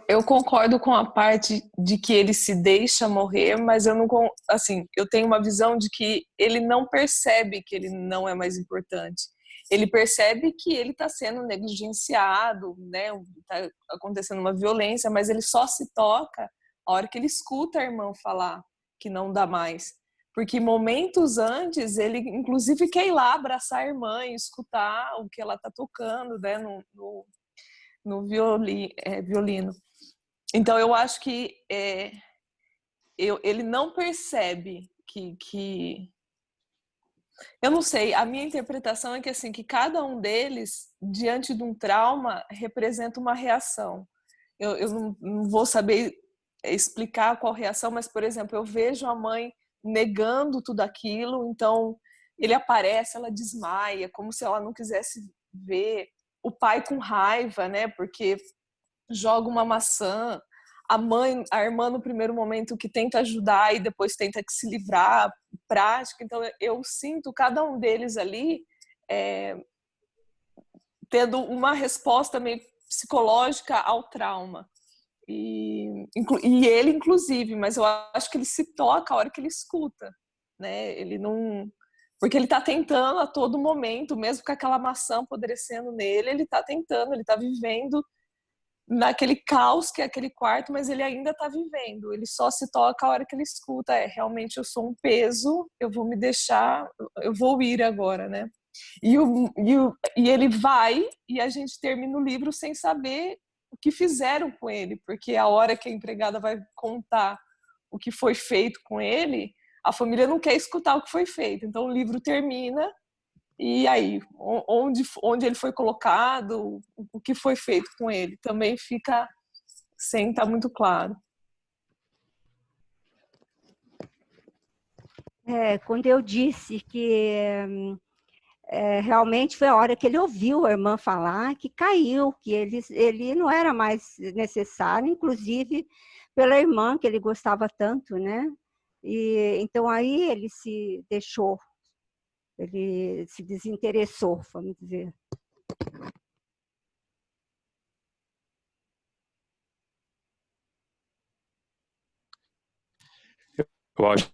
Eu concordo com a parte de que ele se deixa morrer, mas eu não, assim, eu tenho uma visão de que ele não percebe que ele não é mais importante. Ele percebe que ele está sendo negligenciado, né? Está acontecendo uma violência, mas ele só se toca a hora que ele escuta a irmã falar que não dá mais. Porque momentos antes, ele inclusive quer ir lá abraçar a irmã e escutar o que ela está tocando, né? No violino. Então, eu acho que ele não percebe que... Eu não sei, a minha interpretação é que, assim, que cada um deles, diante de um trauma, representa uma reação. Eu não vou saber explicar qual reação, mas, por exemplo, eu vejo a mãe negando tudo aquilo, então ele aparece, ela desmaia, como se ela não quisesse ver. O pai com raiva, né, porque joga uma maçã. A irmã no primeiro momento que tenta ajudar e depois tenta que se livrar, prática. Então eu sinto cada um deles ali tendo uma resposta meio psicológica ao trauma. E ele, inclusive, mas eu acho que ele se toca a hora que ele escuta, né? Ele não... Porque ele está tentando a todo momento, mesmo com aquela maçã apodrecendo nele, ele está tentando, ele está vivendo naquele caos que é aquele quarto, mas ele ainda está vivendo. Ele só se toca a hora que ele escuta. Realmente eu sou um peso, eu vou me deixar, eu vou ir agora, né? E ele vai e a gente termina o livro sem saber o que fizeram com ele, porque a hora que a empregada vai contar o que foi feito com ele, a família não quer escutar o que foi feito. Então o livro termina e aí, onde ele foi colocado, o que foi feito com ele, também fica sem estar muito claro. Quando eu disse que realmente foi a hora que ele ouviu a irmã falar que caiu, que ele não era mais necessário, inclusive pela irmã que ele gostava tanto, né? E então aí ele se deixou, ele se desinteressou, vamos dizer. Eu acho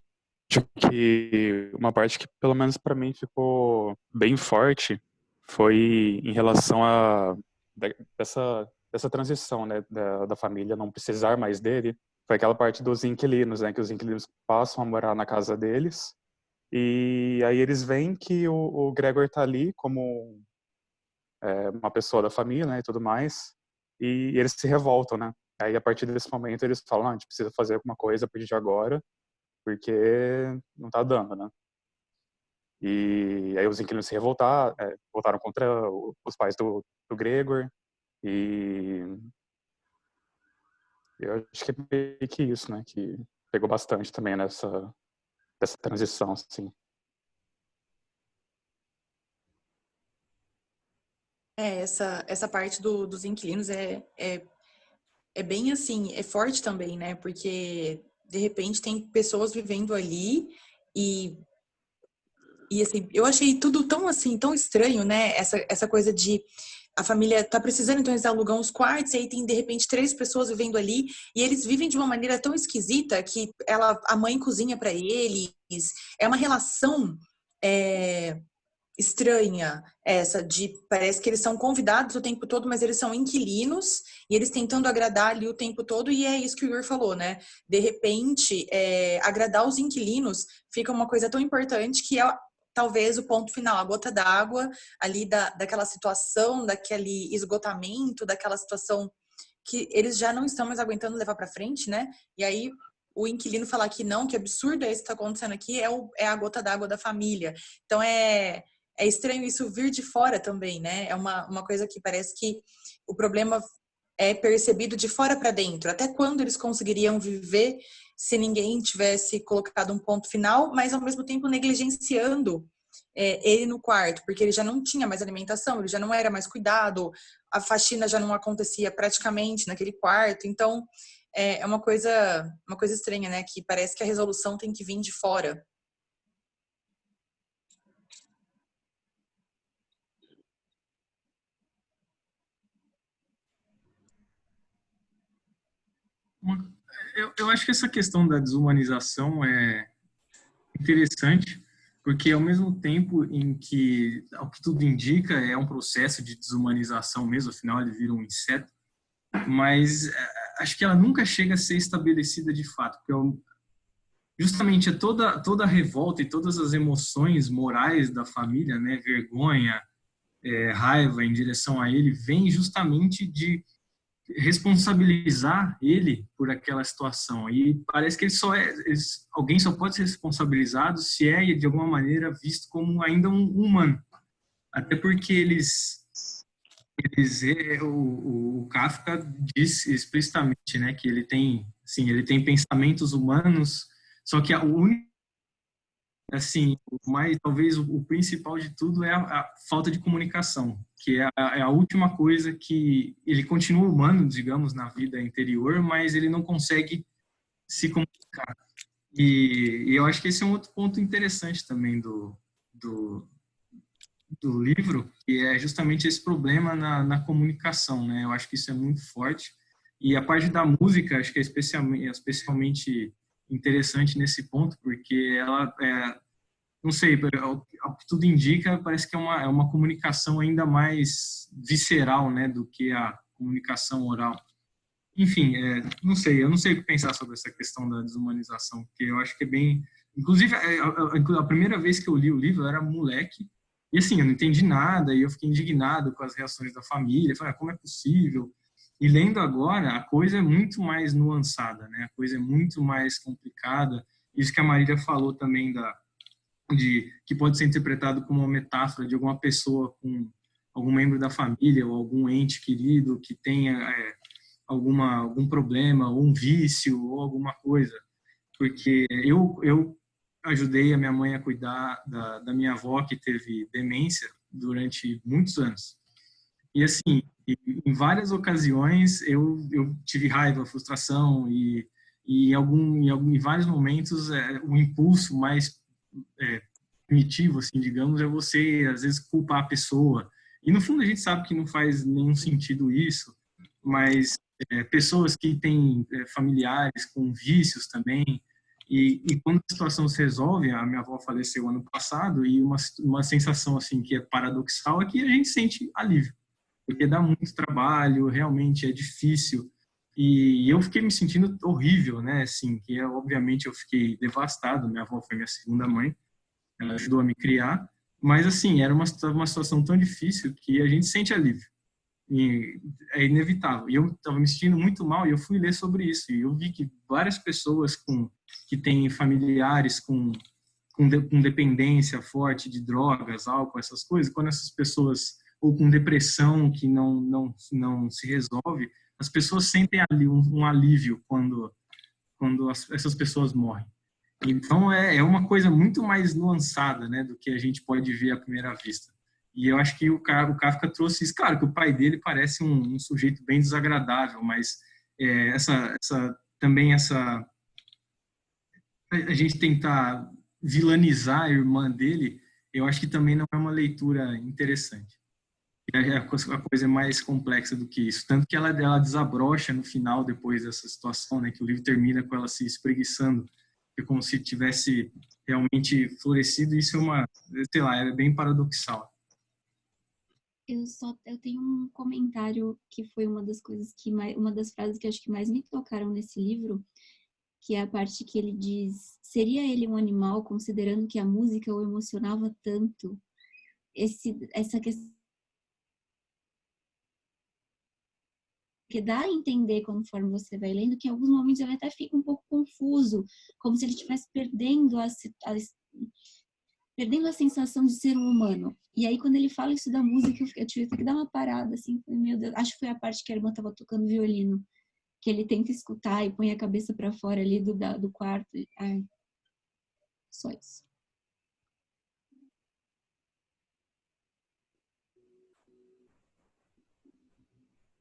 que uma parte que, pelo menos para mim, ficou bem forte foi em relação a dessa transição, né, da família não precisar mais dele. Foi aquela parte dos inquilinos, né, que os inquilinos passam a morar na casa deles e aí eles veem que o Gregor tá ali como uma pessoa da família, né, e tudo mais, e eles se revoltam, né. Aí a partir desse momento eles falam, não, a gente precisa fazer alguma coisa a partir de agora, porque não tá dando, né? E aí os inquilinos se voltaram contra os pais do Gregor, e eu acho que é meio que isso, né? Que pegou bastante também dessa transição, assim. Essa parte dos inquilinos é bem assim, é forte também, né? Porque de repente tem pessoas vivendo ali e assim, eu achei tudo tão assim, tão estranho, né? Essa coisa de a família tá precisando, então eles alugam os quartos, e aí tem de repente 3 pessoas vivendo ali, e eles vivem de uma maneira tão esquisita que a mãe cozinha para eles. É uma relação estranha essa de parece que eles são convidados o tempo todo, mas eles são inquilinos e eles tentando agradar ali o tempo todo, e é isso que o Igor falou, né? De repente, agradar os inquilinos fica uma coisa tão importante que é talvez o ponto final, a gota d'água ali daquela situação, daquele esgotamento, daquela situação que eles já não estão mais aguentando levar para frente, né? E aí o inquilino falar que não, que absurdo é isso que está acontecendo aqui, é a gota d'água da família. Então é estranho isso vir de fora também, né? É uma coisa que parece que o problema é percebido de fora para dentro. Até quando eles conseguiriam viver se ninguém tivesse colocado um ponto final, mas ao mesmo tempo negligenciando ele no quarto, porque ele já não tinha mais alimentação, ele já não era mais cuidado, a faxina já não acontecia praticamente naquele quarto. Então é uma coisa estranha, né? Que parece que a resolução tem que vir de fora. Eu acho que essa questão da desumanização é interessante, porque ao mesmo tempo em que, ao que tudo indica, é um processo de desumanização mesmo, afinal ele vira um inseto, mas acho que ela nunca chega a ser estabelecida de fato, porque justamente toda a revolta e todas as emoções morais da família, né, vergonha, raiva em direção a ele, vem justamente de responsabilizar ele por aquela situação, e parece que alguém só pode ser responsabilizado se é de alguma maneira visto como ainda um humano, até porque o Kafka diz explicitamente, né, que ele tem pensamentos humanos, só que o único, assim, talvez o principal de tudo é a falta de comunicação, que é a última coisa que ele continua humano, digamos, na vida interior, mas ele não consegue se comunicar. E eu acho que esse é um outro ponto interessante também do livro, que é justamente esse problema na comunicação, né? Eu acho que isso é muito forte. E a parte da música, acho que é especialmente interessante nesse ponto, porque ela não sei, ao que tudo indica, parece que é uma comunicação ainda mais visceral, né, do que a comunicação oral. Enfim, não sei, eu não sei o que pensar sobre essa questão da desumanização, porque eu acho que é bem... Inclusive, a primeira vez que eu li o livro, eu era moleque, E assim, eu não entendi nada e eu fiquei indignado com as reações da família. Falei, como é possível? E lendo agora, a coisa é muito mais nuançada, né? A coisa é muito mais complicada. Isso que a Marília falou também de que pode ser interpretado como uma metáfora de alguma pessoa com algum membro da família ou algum ente querido que tenha algum problema ou um vício ou alguma coisa. Porque eu ajudei a minha mãe a cuidar da minha avó, que teve demência durante muitos anos. E assim, em várias ocasiões eu tive raiva, frustração e em vários momentos o impulso mais primitivo, assim, digamos, é você às vezes culpar a pessoa. E no fundo a gente sabe que não faz nenhum sentido isso, mas pessoas que têm familiares com vícios também. E quando a situação se resolve, a minha avó faleceu ano passado, e uma sensação assim que é paradoxal é que a gente sente alívio, porque dá muito trabalho, realmente é difícil. E eu fiquei me sentindo horrível, né? Assim, que obviamente eu fiquei devastado. Minha avó foi minha segunda mãe, ela ajudou a me criar, mas assim, era uma situação tão difícil que a gente sente alívio. E é inevitável. E eu estava me sentindo muito mal e eu fui ler sobre isso. E eu vi que várias pessoas que têm familiares com dependência forte de drogas, álcool, essas coisas, quando essas pessoas, ou com depressão que não se resolve, as pessoas sentem ali um alívio quando essas pessoas morrem. Então é uma coisa muito mais nuançada, né, do que a gente pode ver à primeira vista. E eu acho que o Kafka trouxe isso. Claro que o pai dele parece um sujeito bem desagradável, mas também a gente tentar vilanizar a irmã dele, eu acho que também não é uma leitura interessante. A coisa é mais complexa do que isso. Tanto que ela desabrocha no final, depois dessa situação, né, que o livro termina com ela se espreguiçando, é como se tivesse realmente florescido. Isso sei lá, é bem paradoxal. Eu tenho um comentário que foi uma das frases que acho que mais me tocaram nesse livro, que é a parte que ele diz: seria ele um animal, considerando que a música o emocionava tanto? Essa questão que dá a entender, conforme você vai lendo, que em alguns momentos ele até fica um pouco confuso, como se ele estivesse perdendo a sensação de ser um humano. E aí, quando ele fala isso da música, eu tive que dar uma parada, assim, meu Deus, acho que foi a parte que a irmã estava tocando violino, que ele tenta escutar e põe a cabeça para fora ali do quarto. Ai, só isso.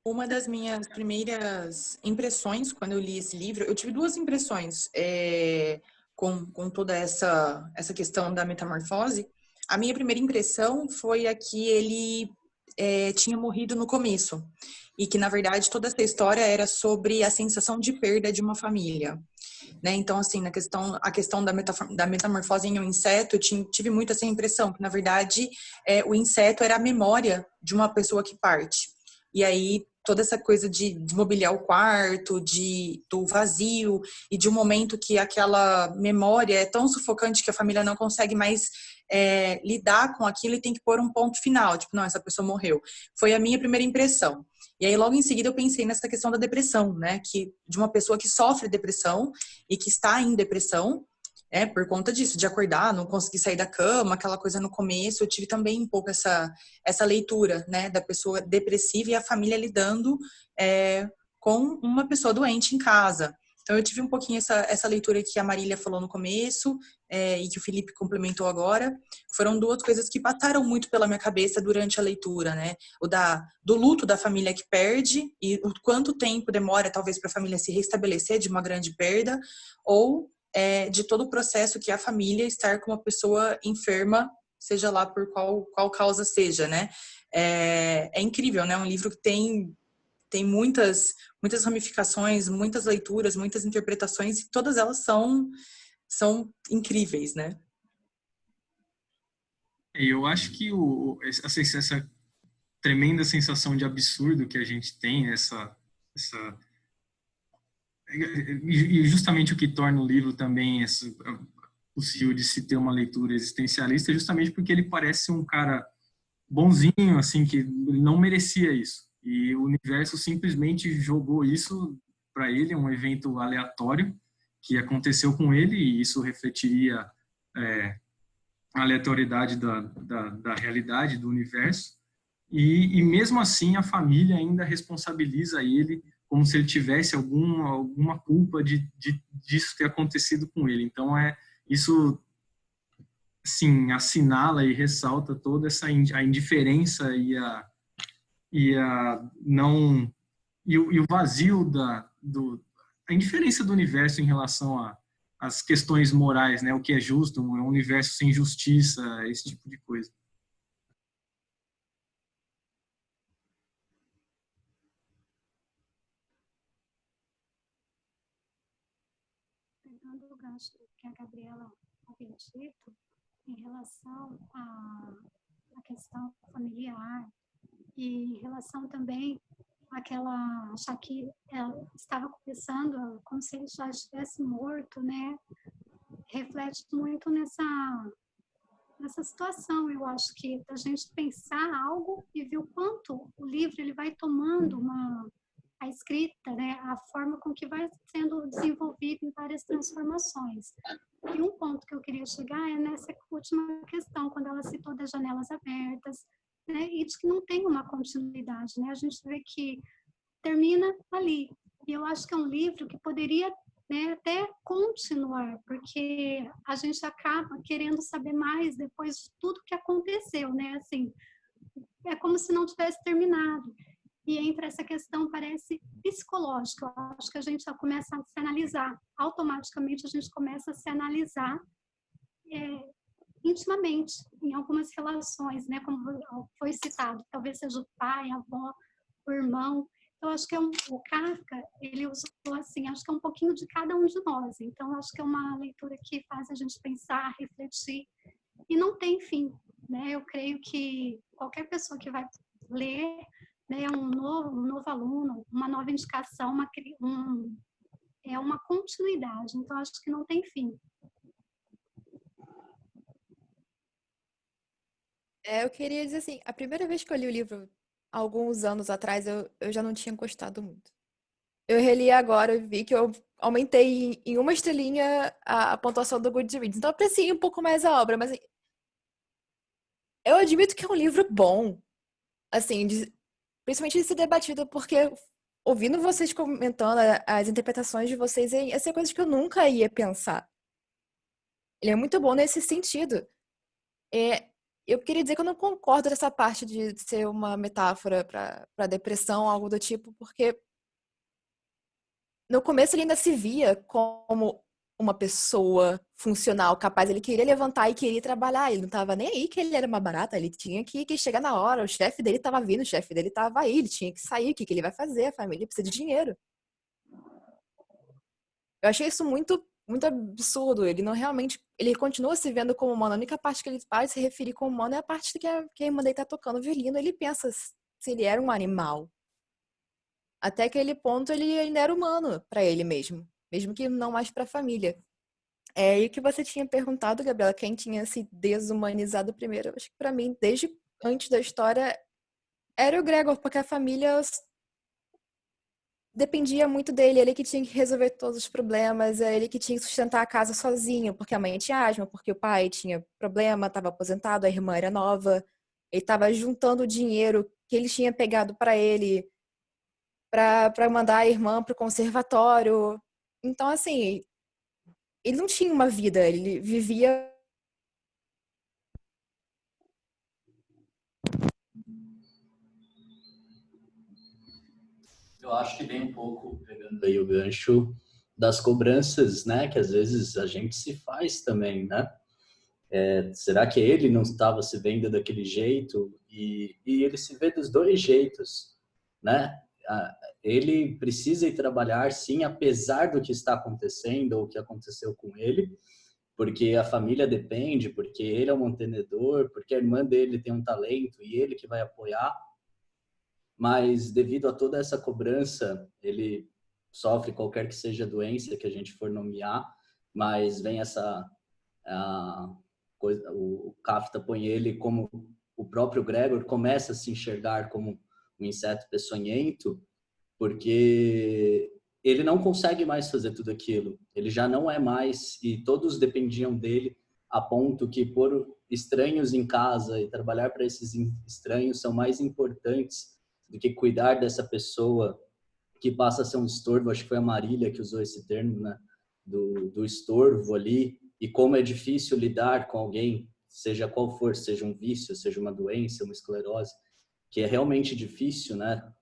Uma das minhas primeiras impressões quando eu li esse livro, eu tive duas impressões com toda essa questão da metamorfose. A minha primeira impressão foi a que ele tinha morrido no começo e que, na verdade, toda essa história era sobre a sensação de perda de uma família. Né? Então, assim, a questão da metamorfose em um inseto, eu tive muito essa impressão, que, na verdade, o inseto era a memória de uma pessoa que parte. E aí, toda essa coisa de desmobiliar o quarto, do vazio, e de um momento que aquela memória é tão sufocante que a família não consegue mais lidar com aquilo e tem que pôr um ponto final, tipo, não, essa pessoa morreu. Foi a minha primeira impressão. E aí, logo em seguida, eu pensei nessa questão da depressão, né? De uma pessoa que sofre depressão e que está em depressão, por conta disso, de acordar, não conseguir sair da cama, aquela coisa no começo. Eu tive também um pouco essa leitura, né, da pessoa depressiva e a família lidando com uma pessoa doente em casa. Então, eu tive um pouquinho essa leitura que a Marília falou no começo e que o Felipe complementou agora. Foram duas coisas que passaram muito pela minha cabeça durante a leitura, né? Do luto da família que perde e o quanto tempo demora, talvez, para a família se restabelecer de uma grande perda, ou de todo o processo que é a família estar com uma pessoa enferma, seja lá por qual causa seja, né? É incrível, né? Um livro que tem muitas ramificações, muitas leituras, muitas interpretações, e todas elas são incríveis, né? Eu acho que essa tremenda sensação de absurdo que a gente tem, e justamente o que torna o livro também possível de se ter uma leitura existencialista, justamente porque ele parece um cara bonzinho, assim, que ele não merecia isso. E o universo simplesmente jogou isso para ele, um evento aleatório que aconteceu com ele, e isso refletiria a aleatoriedade da realidade, do universo. E mesmo assim, a família ainda responsabiliza ele como se ele tivesse alguma culpa disso ter acontecido com ele. Então, isso, sim, assinala e ressalta toda a indiferença e o vazio a indiferença do universo em relação às questões morais, né? O que é justo, um universo sem justiça, esse tipo de coisa. Pegando o gancho que a Gabriela havia dito em relação à questão familiar e em relação também àquela achar que ela estava começando como se ele já estivesse morto, né? Reflete muito nessa situação. Eu acho que a gente pensar algo e ver o quanto o livro ele vai tomando a escrita, né, a forma com que vai sendo desenvolvido em várias transformações. E um ponto que eu queria chegar é nessa última questão, quando ela citou das janelas abertas, né, e de que não tem uma continuidade, né? A gente vê que termina ali. E eu acho que é um livro que poderia, né, até continuar, porque a gente acaba querendo saber mais depois de tudo que aconteceu, né? Assim, é como se não tivesse terminado. E entra essa questão, parece, psicológica. Eu acho que a gente já começa a se analisar. Automaticamente, a gente começa a se analisar intimamente, em algumas relações, né? Como foi citado. Talvez seja o pai, a avó, o irmão. Eu acho que o Kafka, ele usou assim, acho que é um pouquinho de cada um de nós. Então, acho que é uma leitura que faz a gente pensar, refletir. E não tem fim, né? Eu creio que qualquer pessoa que vai ler, né, um novo aluno, uma nova indicação, é uma continuidade. Então, acho que não tem fim. Eu queria dizer assim, a primeira vez que eu li o livro, alguns anos atrás, eu já não tinha gostado muito. Eu reli agora e vi que eu aumentei em uma estrelinha a pontuação do Goodreads. Então, eu apreciei um pouco mais a obra, mas assim, eu admito que é um livro bom. Assim, principalmente de ser debatido, porque ouvindo vocês comentando as interpretações de vocês, essa é coisa que eu nunca ia pensar. Ele é muito bom nesse sentido. Eu queria dizer que eu não concordo dessa parte de ser uma metáfora para depressão, algo do tipo, porque no começo ele ainda se via como uma pessoa funcional, capaz. Ele queria levantar e queria trabalhar. Ele não estava nem aí que ele era uma barata. Ele tinha que chegar na hora. O chefe dele estava vindo, o chefe dele estava aí. Ele tinha que sair. O que ele vai fazer? A família precisa de dinheiro. Eu achei isso muito, muito absurdo. Ele não realmente... Ele continua se vendo como humano. A única parte que ele vai se referir como humano é a parte que a irmã dele tá tocando violino. Ele pensa se ele era um animal. Até aquele ponto ele ainda era humano para ele mesmo que não mais para a família. E o que você tinha perguntado, Gabriela, quem tinha se desumanizado primeiro? Acho que para mim, desde antes da história, era o Gregor, porque a família dependia muito dele, ele que tinha que resolver todos os problemas, é ele que tinha que sustentar a casa sozinho, porque a mãe tinha asma, porque o pai tinha problema, estava aposentado, a irmã era nova, ele estava juntando o dinheiro que ele tinha pegado para ele para mandar a irmã para o conservatório. Então, assim, ele não tinha uma vida, ele vivia... Eu acho que vem um pouco, pegando aí o gancho, das cobranças, né, que às vezes a gente se faz também, né? Será que ele não estava se vendo daquele jeito? E ele se vê dos dois jeitos, né? Ele precisa ir trabalhar, sim, apesar do que está acontecendo ou o que aconteceu com ele, porque a família depende, porque ele é o mantenedor, porque a irmã dele tem um talento e ele que vai apoiar. Mas devido a toda essa cobrança, ele sofre qualquer que seja a doença que a gente for nomear, mas vem essa o Kafka põe ele como o próprio Gregor começa a se enxergar como um inseto peçonhento, porque ele não consegue mais fazer tudo aquilo. Ele já não é mais, e todos dependiam dele, a ponto que pôr estranhos em casa e trabalhar para esses estranhos são mais importantes do que cuidar dessa pessoa que passa a ser um estorvo. Acho que foi a Marília que usou esse termo, né? Do estorvo ali, e como é difícil lidar com alguém, seja qual for, seja um vício, seja uma doença, uma esclerose, que é realmente difícil, né?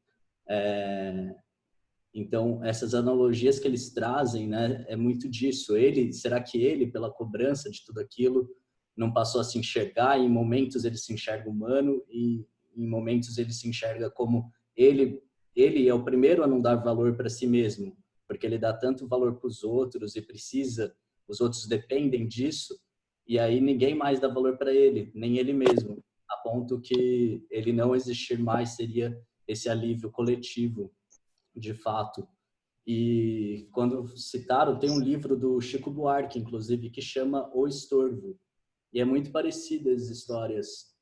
Então, essas analogias que eles trazem, né, é muito disso. Será que ele, pela cobrança de tudo aquilo, não passou a se enxergar? Em momentos ele se enxerga humano e em momentos ele se enxerga como ele é o primeiro a não dar valor para si mesmo, porque ele dá tanto valor para os outros e os outros dependem disso, e aí ninguém mais dá valor para ele, nem ele mesmo, a ponto que ele não existir mais seria esse alívio coletivo, de fato. E quando citaram, tem um livro do Chico Buarque, inclusive, que chama O Estorvo, e é muito parecido as histórias,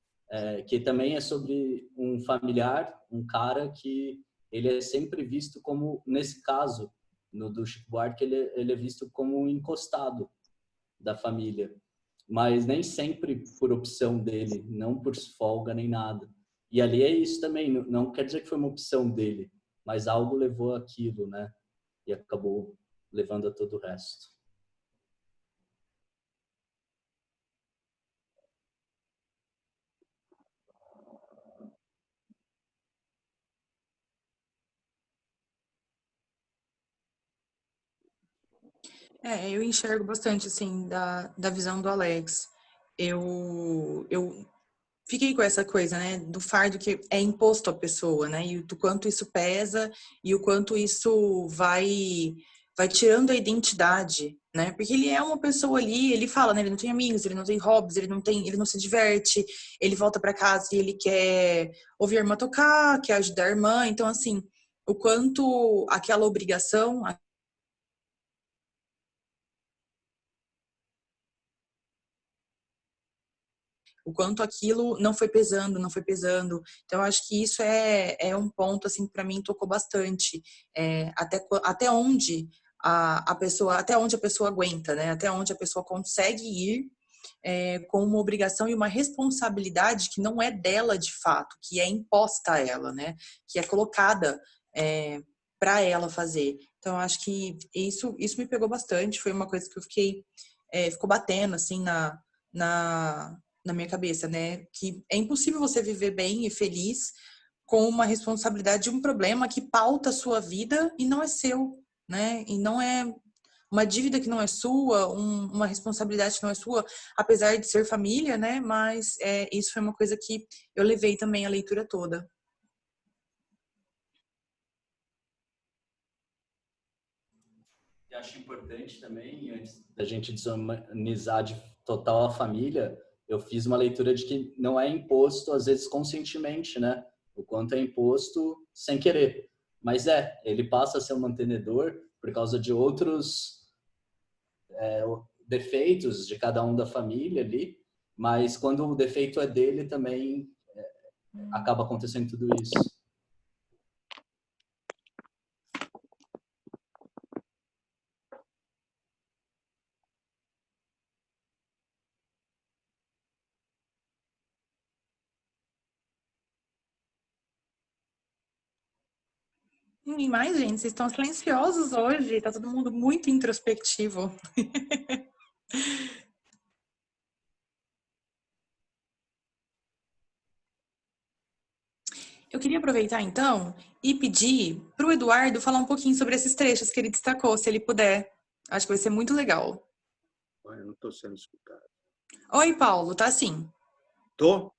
que também é sobre um familiar, um cara que ele é sempre visto como, nesse caso, no do Chico Buarque, ele é visto como um encostado da família, mas nem sempre por opção dele, não por folga nem nada. E ali é isso também, não quer dizer que foi uma opção dele, mas algo levou aquilo, né? E acabou levando a todo o resto. Eu enxergo bastante, assim, da visão do Alex. Eu fiquei com essa coisa, né, do fardo que é imposto à pessoa, né, e do quanto isso pesa e o quanto isso vai tirando a identidade, né, porque ele é uma pessoa ali, ele fala, né, ele não tem amigos, ele não tem hobbies, ele não se diverte, ele volta para casa e ele quer ouvir a irmã tocar, quer ajudar a irmã, então, assim, o quanto aquela obrigação, o quanto aquilo não foi pesando. Então, eu acho que isso é um ponto, assim, para mim tocou bastante. Até onde a pessoa aguenta, né? Até onde a pessoa consegue ir com uma obrigação e uma responsabilidade que não é dela de fato, que é imposta a ela, né? Que é colocada para ela fazer. Então, eu acho que isso me pegou bastante. Foi uma coisa que eu ficou batendo, assim, na minha cabeça, né? Que é impossível você viver bem e feliz com uma responsabilidade de um problema que pauta a sua vida e não é seu, né? E não é uma dívida que não é sua, uma responsabilidade que não é sua, apesar de ser família, né? Mas isso foi uma coisa que eu levei também a leitura toda. Eu acho importante também, antes da gente desumanizar de total a família, eu fiz uma leitura de que não é imposto, às vezes, conscientemente, né? O quanto é imposto sem querer. Mas ele passa a ser um mantenedor por causa de outros defeitos de cada um da família ali, mas quando o defeito é dele também acaba acontecendo tudo isso. E mais, gente, vocês estão silenciosos hoje, tá todo mundo muito introspectivo. Eu queria aproveitar, então, e pedir para o Eduardo falar um pouquinho sobre esses trechos que ele destacou, se ele puder. Acho que vai ser muito legal. Eu não estou sendo escutado. Oi, Paulo, tá sim? Tô?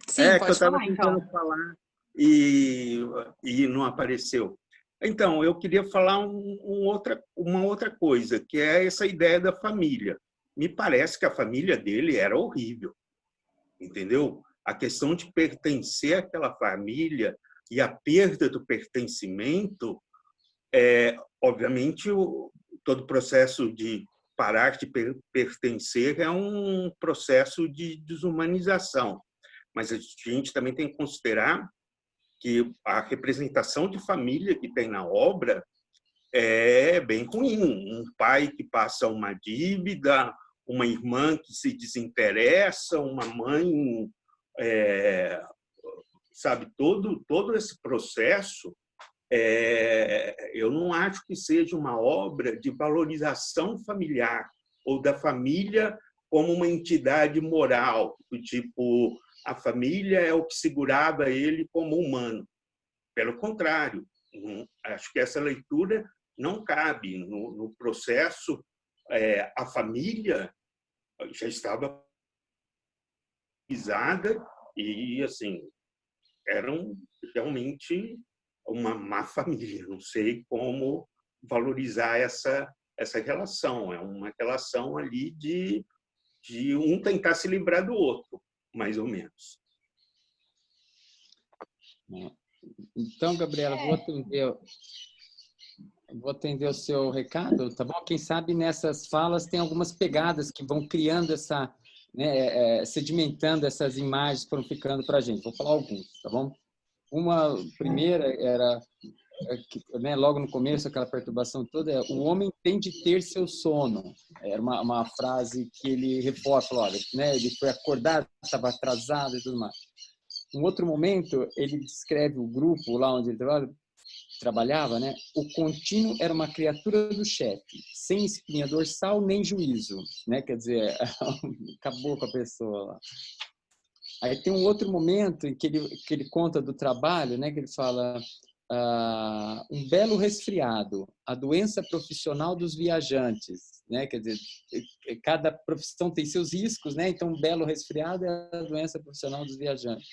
Sim, que eu pode estava falar, tentando então. falar e não apareceu. Então, eu queria falar uma outra coisa, que é essa ideia da família. Me parece que a família dele era horrível, entendeu? A questão de pertencer àquela família e a perda do pertencimento, obviamente, todo o processo de parar de pertencer é um processo de desumanização. Mas a gente também tem que considerar que a representação de família que tem na obra é bem ruim. Um pai que passa uma dívida, uma irmã que se desinteressa, uma mãe... sabe, todo esse processo, eu não acho que seja uma obra de valorização familiar ou da família como uma entidade moral, do tipo, a família é o que segurava ele como humano. Pelo contrário, acho que essa leitura não cabe no processo. A família já estava pisada e, assim, eram realmente uma má família. Não sei como valorizar essa relação. É uma relação ali de um tentar se livrar do outro, mais ou menos. Então, Gabriela, vou atender o seu recado, tá bom? Quem sabe nessas falas tem algumas pegadas que vão criando essa, né, sedimentando essas imagens que foram ficando para a gente. Vou falar alguns, tá bom? Uma primeira era, né, logo no começo, aquela perturbação toda, o homem tem de ter seu sono. Era uma frase que ele reforça, falou, olha, né, ele foi acordado, estava atrasado e tudo mais. Um outro momento, ele descreve o grupo lá onde ele trabalhava, né? O contínuo era uma criatura do chefe, sem espinha dorsal nem juízo, né? Quer dizer, acabou com a pessoa lá. Aí tem um outro momento em que ele conta do trabalho, né? Que ele fala um belo resfriado, a doença profissional dos viajantes, né? Quer dizer, cada profissão tem seus riscos, né? Então, um belo resfriado é a doença profissional dos viajantes.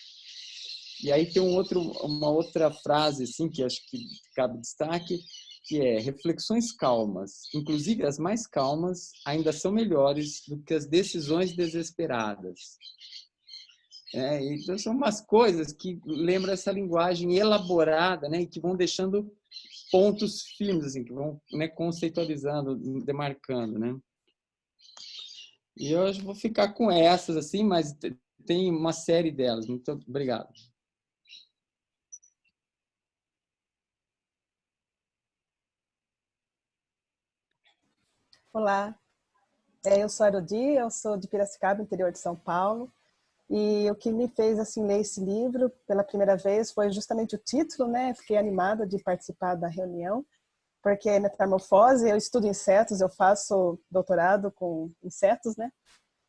E aí tem uma outra frase assim que acho que cabe destaque, que é reflexões calmas, inclusive as mais calmas, ainda são melhores do que as decisões desesperadas. Então são umas coisas que lembram essa linguagem elaborada, né, e que vão deixando pontos firmes, assim, que vão, né, conceitualizando, demarcando, né. E eu vou ficar com essas assim, mas tem uma série delas. Muito obrigado. Olá, eu sou a Arodi, eu sou de Piracicaba, interior de São Paulo, e o que me fez assim ler esse livro pela primeira vez foi justamente o título, né? Fiquei animada de participar da reunião, porque é metamorfose, eu estudo insetos, eu faço doutorado com insetos, né?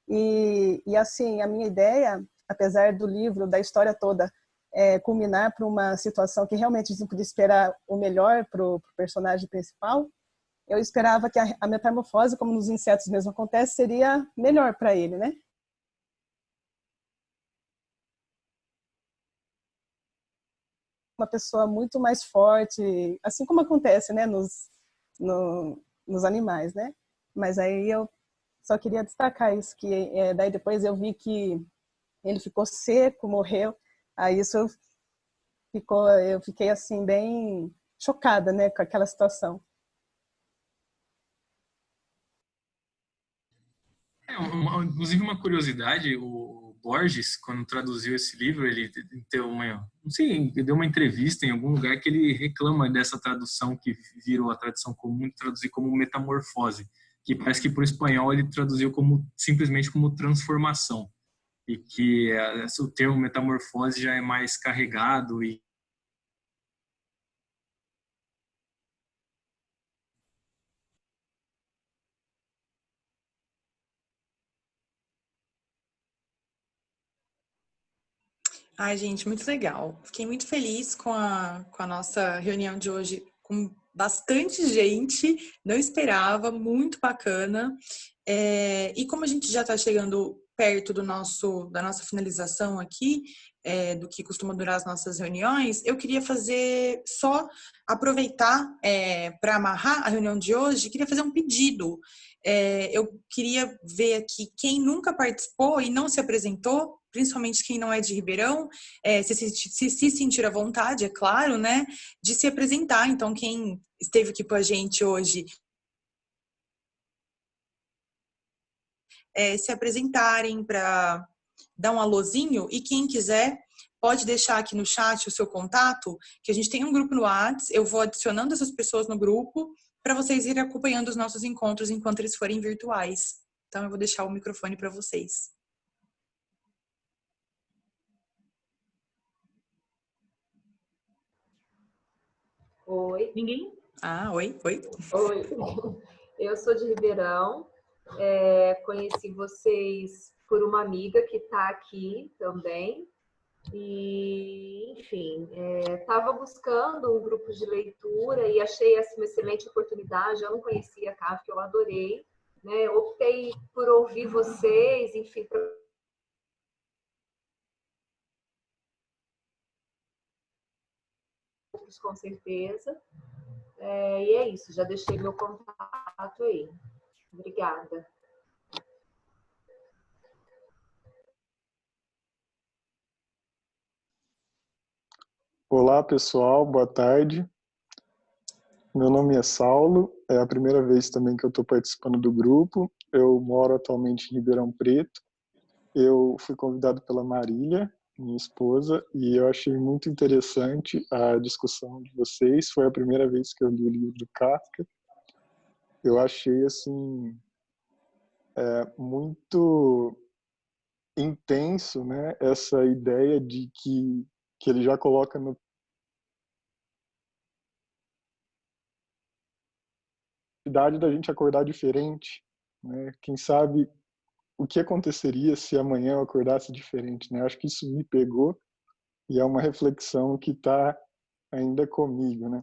E assim, a minha ideia, apesar do livro, da história toda, culminar para uma situação que realmente a gente podia esperar o melhor para o personagem principal, eu esperava que a metamorfose, como nos insetos mesmo acontece, seria melhor para ele, né? Uma pessoa muito mais forte, assim como acontece, né, nos animais, né? Mas aí eu só queria destacar isso, que daí depois eu vi que ele ficou seco, morreu, aí isso eu fiquei assim bem chocada, né, com aquela situação. Inclusive, uma curiosidade, o Borges, quando traduziu esse livro, ele deu uma entrevista em algum lugar que ele reclama dessa tradução que virou a tradução comum, traduzir como metamorfose, que parece que para o espanhol ele traduziu simplesmente como transformação, e que o termo metamorfose já é mais carregado e Ai, gente, muito legal. Fiquei muito feliz com a nossa reunião de hoje, com bastante gente, não esperava, muito bacana. E como a gente já está chegando perto da nossa finalização aqui, do que costuma durar as nossas reuniões, eu queria aproveitar para amarrar a reunião de hoje, queria fazer um pedido. Eu queria ver aqui quem nunca participou e não se apresentou, principalmente quem não é de Ribeirão, se sentir à vontade, é claro, né, de se apresentar. Então, quem esteve aqui com a gente hoje se apresentarem, para dar um alôzinho. E quem quiser, pode deixar aqui no chat o seu contato, que a gente tem um grupo no WhatsApp, eu vou adicionando essas pessoas no grupo, para vocês irem acompanhando os nossos encontros enquanto eles forem virtuais. Então, eu vou deixar o microfone para vocês. Oi. Ninguém? Ah, oi. Oi. Eu sou de Ribeirão. Conheci vocês por uma amiga que está aqui também. E, enfim, estava buscando um grupo de leitura e achei essa uma excelente oportunidade. Eu não conhecia a Kafka, eu adorei, né? Optei por ouvir vocês, enfim, com certeza. E é isso, já deixei meu contato aí. Obrigada. Olá, pessoal, boa tarde. Meu nome é Saulo, é a primeira vez também que eu estou participando do grupo. Eu moro atualmente em Ribeirão Preto. Eu fui convidado pela Marília, minha esposa, e eu achei muito interessante a discussão de vocês. Foi a primeira vez que eu li o livro do Kafka. Eu achei, assim, muito intenso, né, essa ideia de que ele já coloca no idade da gente acordar diferente, né? Quem sabe o que aconteceria se amanhã eu acordasse diferente, né? Acho que isso me pegou e é uma reflexão que está ainda comigo, né?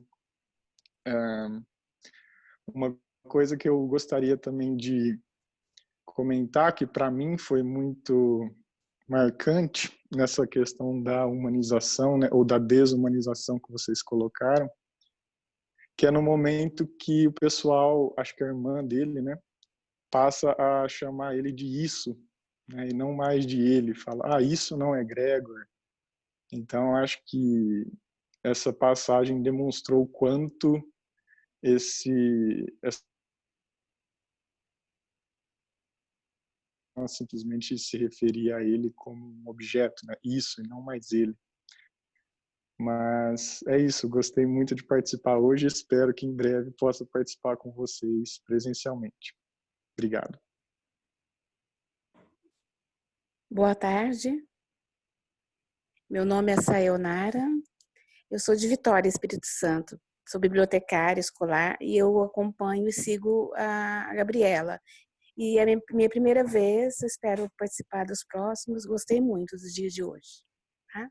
Uma coisa que eu gostaria também de comentar, que para mim foi muito marcante nessa questão da humanização, né, ou da desumanização que vocês colocaram, que é no momento que o pessoal, acho que a irmã dele, né, passa a chamar ele de isso, né, e não mais de ele, fala, isso não é Gregor. Então, acho que essa passagem demonstrou o quanto não simplesmente se referia a ele como um objeto, né, isso e não mais ele. Mas é isso, gostei muito de participar hoje, espero que em breve possa participar com vocês presencialmente. Obrigado. Boa tarde, meu nome é Sayonara, eu sou de Vitória, Espírito Santo, sou bibliotecária escolar e eu acompanho e sigo a Gabriela. E é a minha primeira vez, espero participar dos próximos, gostei muito dos dias de hoje. Tá?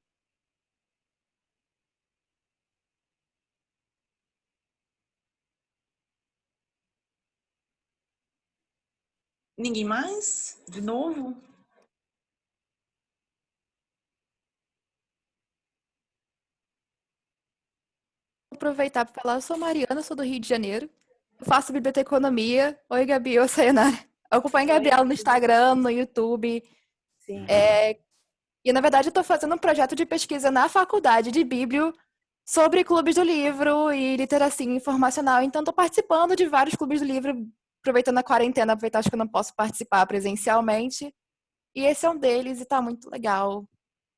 Ninguém mais? De novo? Vou aproveitar para falar, eu sou Mariana, sou do Rio de Janeiro. Eu faço biblioteconomia. Oi, Gabi, oi, Sayonara. Eu acompanho a Gabriela no Instagram, no YouTube. Sim. E, na verdade, eu estou fazendo um projeto de pesquisa na faculdade de Bíblio sobre clubes do livro e literacia informacional. Então, estou participando de vários clubes do livro, aproveitando a quarentena, aproveitar acho que eu não posso participar presencialmente. E esse é um deles e está muito legal.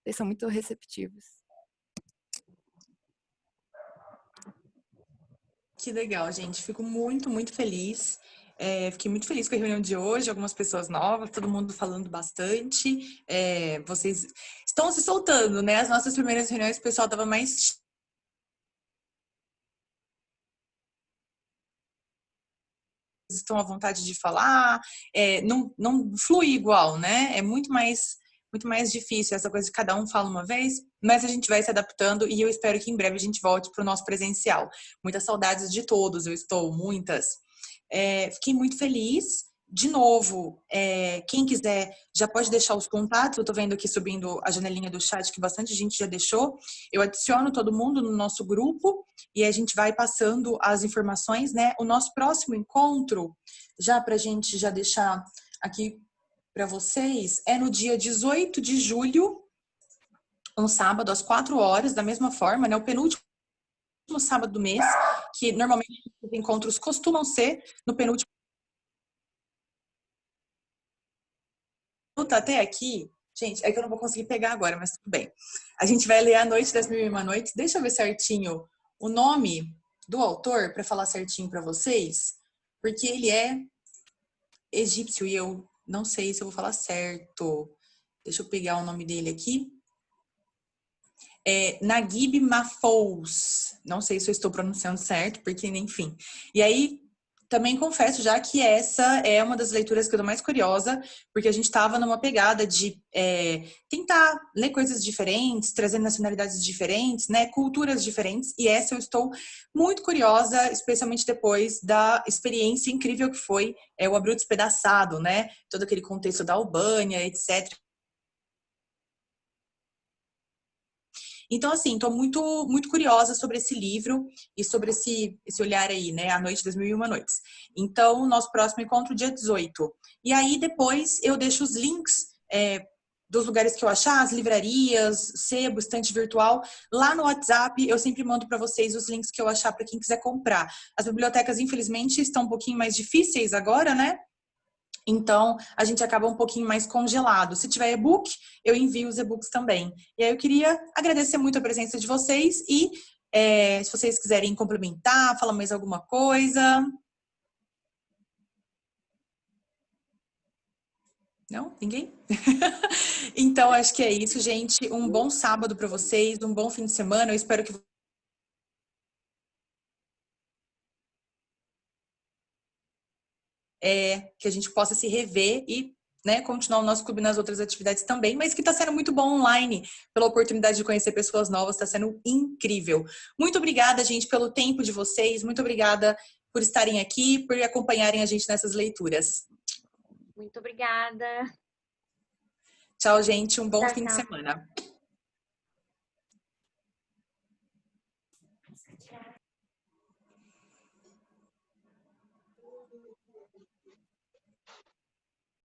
Eles são muito receptivos. Que legal, gente. Fico muito, muito feliz. Fiquei muito feliz com a reunião de hoje, algumas pessoas novas, todo mundo falando bastante. Vocês estão se soltando, né? As nossas primeiras reuniões, o pessoal estava mais... estão à vontade de falar, não flui igual, né? É muito mais difícil essa coisa de cada um fala uma vez, mas a gente vai se adaptando e eu espero que em breve a gente volte para o nosso presencial. Muitas saudades de todos, eu estou, muitas. Fiquei muito feliz. De novo, quem quiser já pode deixar os contatos, eu estou vendo aqui subindo a janelinha do chat que bastante gente já deixou. Eu adiciono todo mundo no nosso grupo e a gente vai passando as informações, né? O nosso próximo encontro, já para a gente já deixar aqui para vocês, é no dia 18 de julho, um sábado, às 4 horas, da mesma forma, né? O penúltimo sábado do mês, que normalmente os encontros costumam ser no penúltimo tá até aqui, gente, é que eu não vou conseguir pegar agora, mas tudo bem. A gente vai ler A Noite das Mil e Uma Noites. Deixa eu ver certinho o nome do autor para falar certinho para vocês, porque ele é egípcio e eu não sei se eu vou falar certo. Deixa eu pegar o nome dele aqui. Naguib Mahfouz. Não sei se eu estou pronunciando certo, porque, enfim. E aí, também confesso já que essa é uma das leituras que eu tô mais curiosa, porque a gente estava numa pegada de tentar ler coisas diferentes, trazer nacionalidades diferentes, né, culturas diferentes, e essa eu estou muito curiosa, especialmente depois da experiência incrível que foi o Abril Despedaçado, né, todo aquele contexto da Albânia, etc. Então, assim, estou muito, muito curiosa sobre esse livro e sobre esse olhar aí, né? A Noite das Mil e Uma Noites. Então, nosso próximo encontro, dia 18. E aí, depois, eu deixo os links dos lugares que eu achar, as livrarias, sebo, estante virtual. Lá no WhatsApp, eu sempre mando para vocês os links que eu achar para quem quiser comprar. As bibliotecas, infelizmente, estão um pouquinho mais difíceis agora, né? Então, a gente acaba um pouquinho mais congelado. Se tiver e-book, eu envio os e-books também. E aí eu queria agradecer muito a presença de vocês e se vocês quiserem complementar, falar mais alguma coisa. Não? Ninguém? Então, acho que é isso, gente. Um bom sábado para vocês, um bom fim de semana. Eu espero que que a gente possa se rever e, né, continuar o nosso clube nas outras atividades também, mas que está sendo muito bom online, pela oportunidade de conhecer pessoas novas, está sendo incrível. Muito obrigada, gente, pelo tempo de vocês, muito obrigada por estarem aqui, por acompanharem a gente nessas leituras. Muito obrigada. Tchau, gente, um bom Tchau, fim de tchau. semana.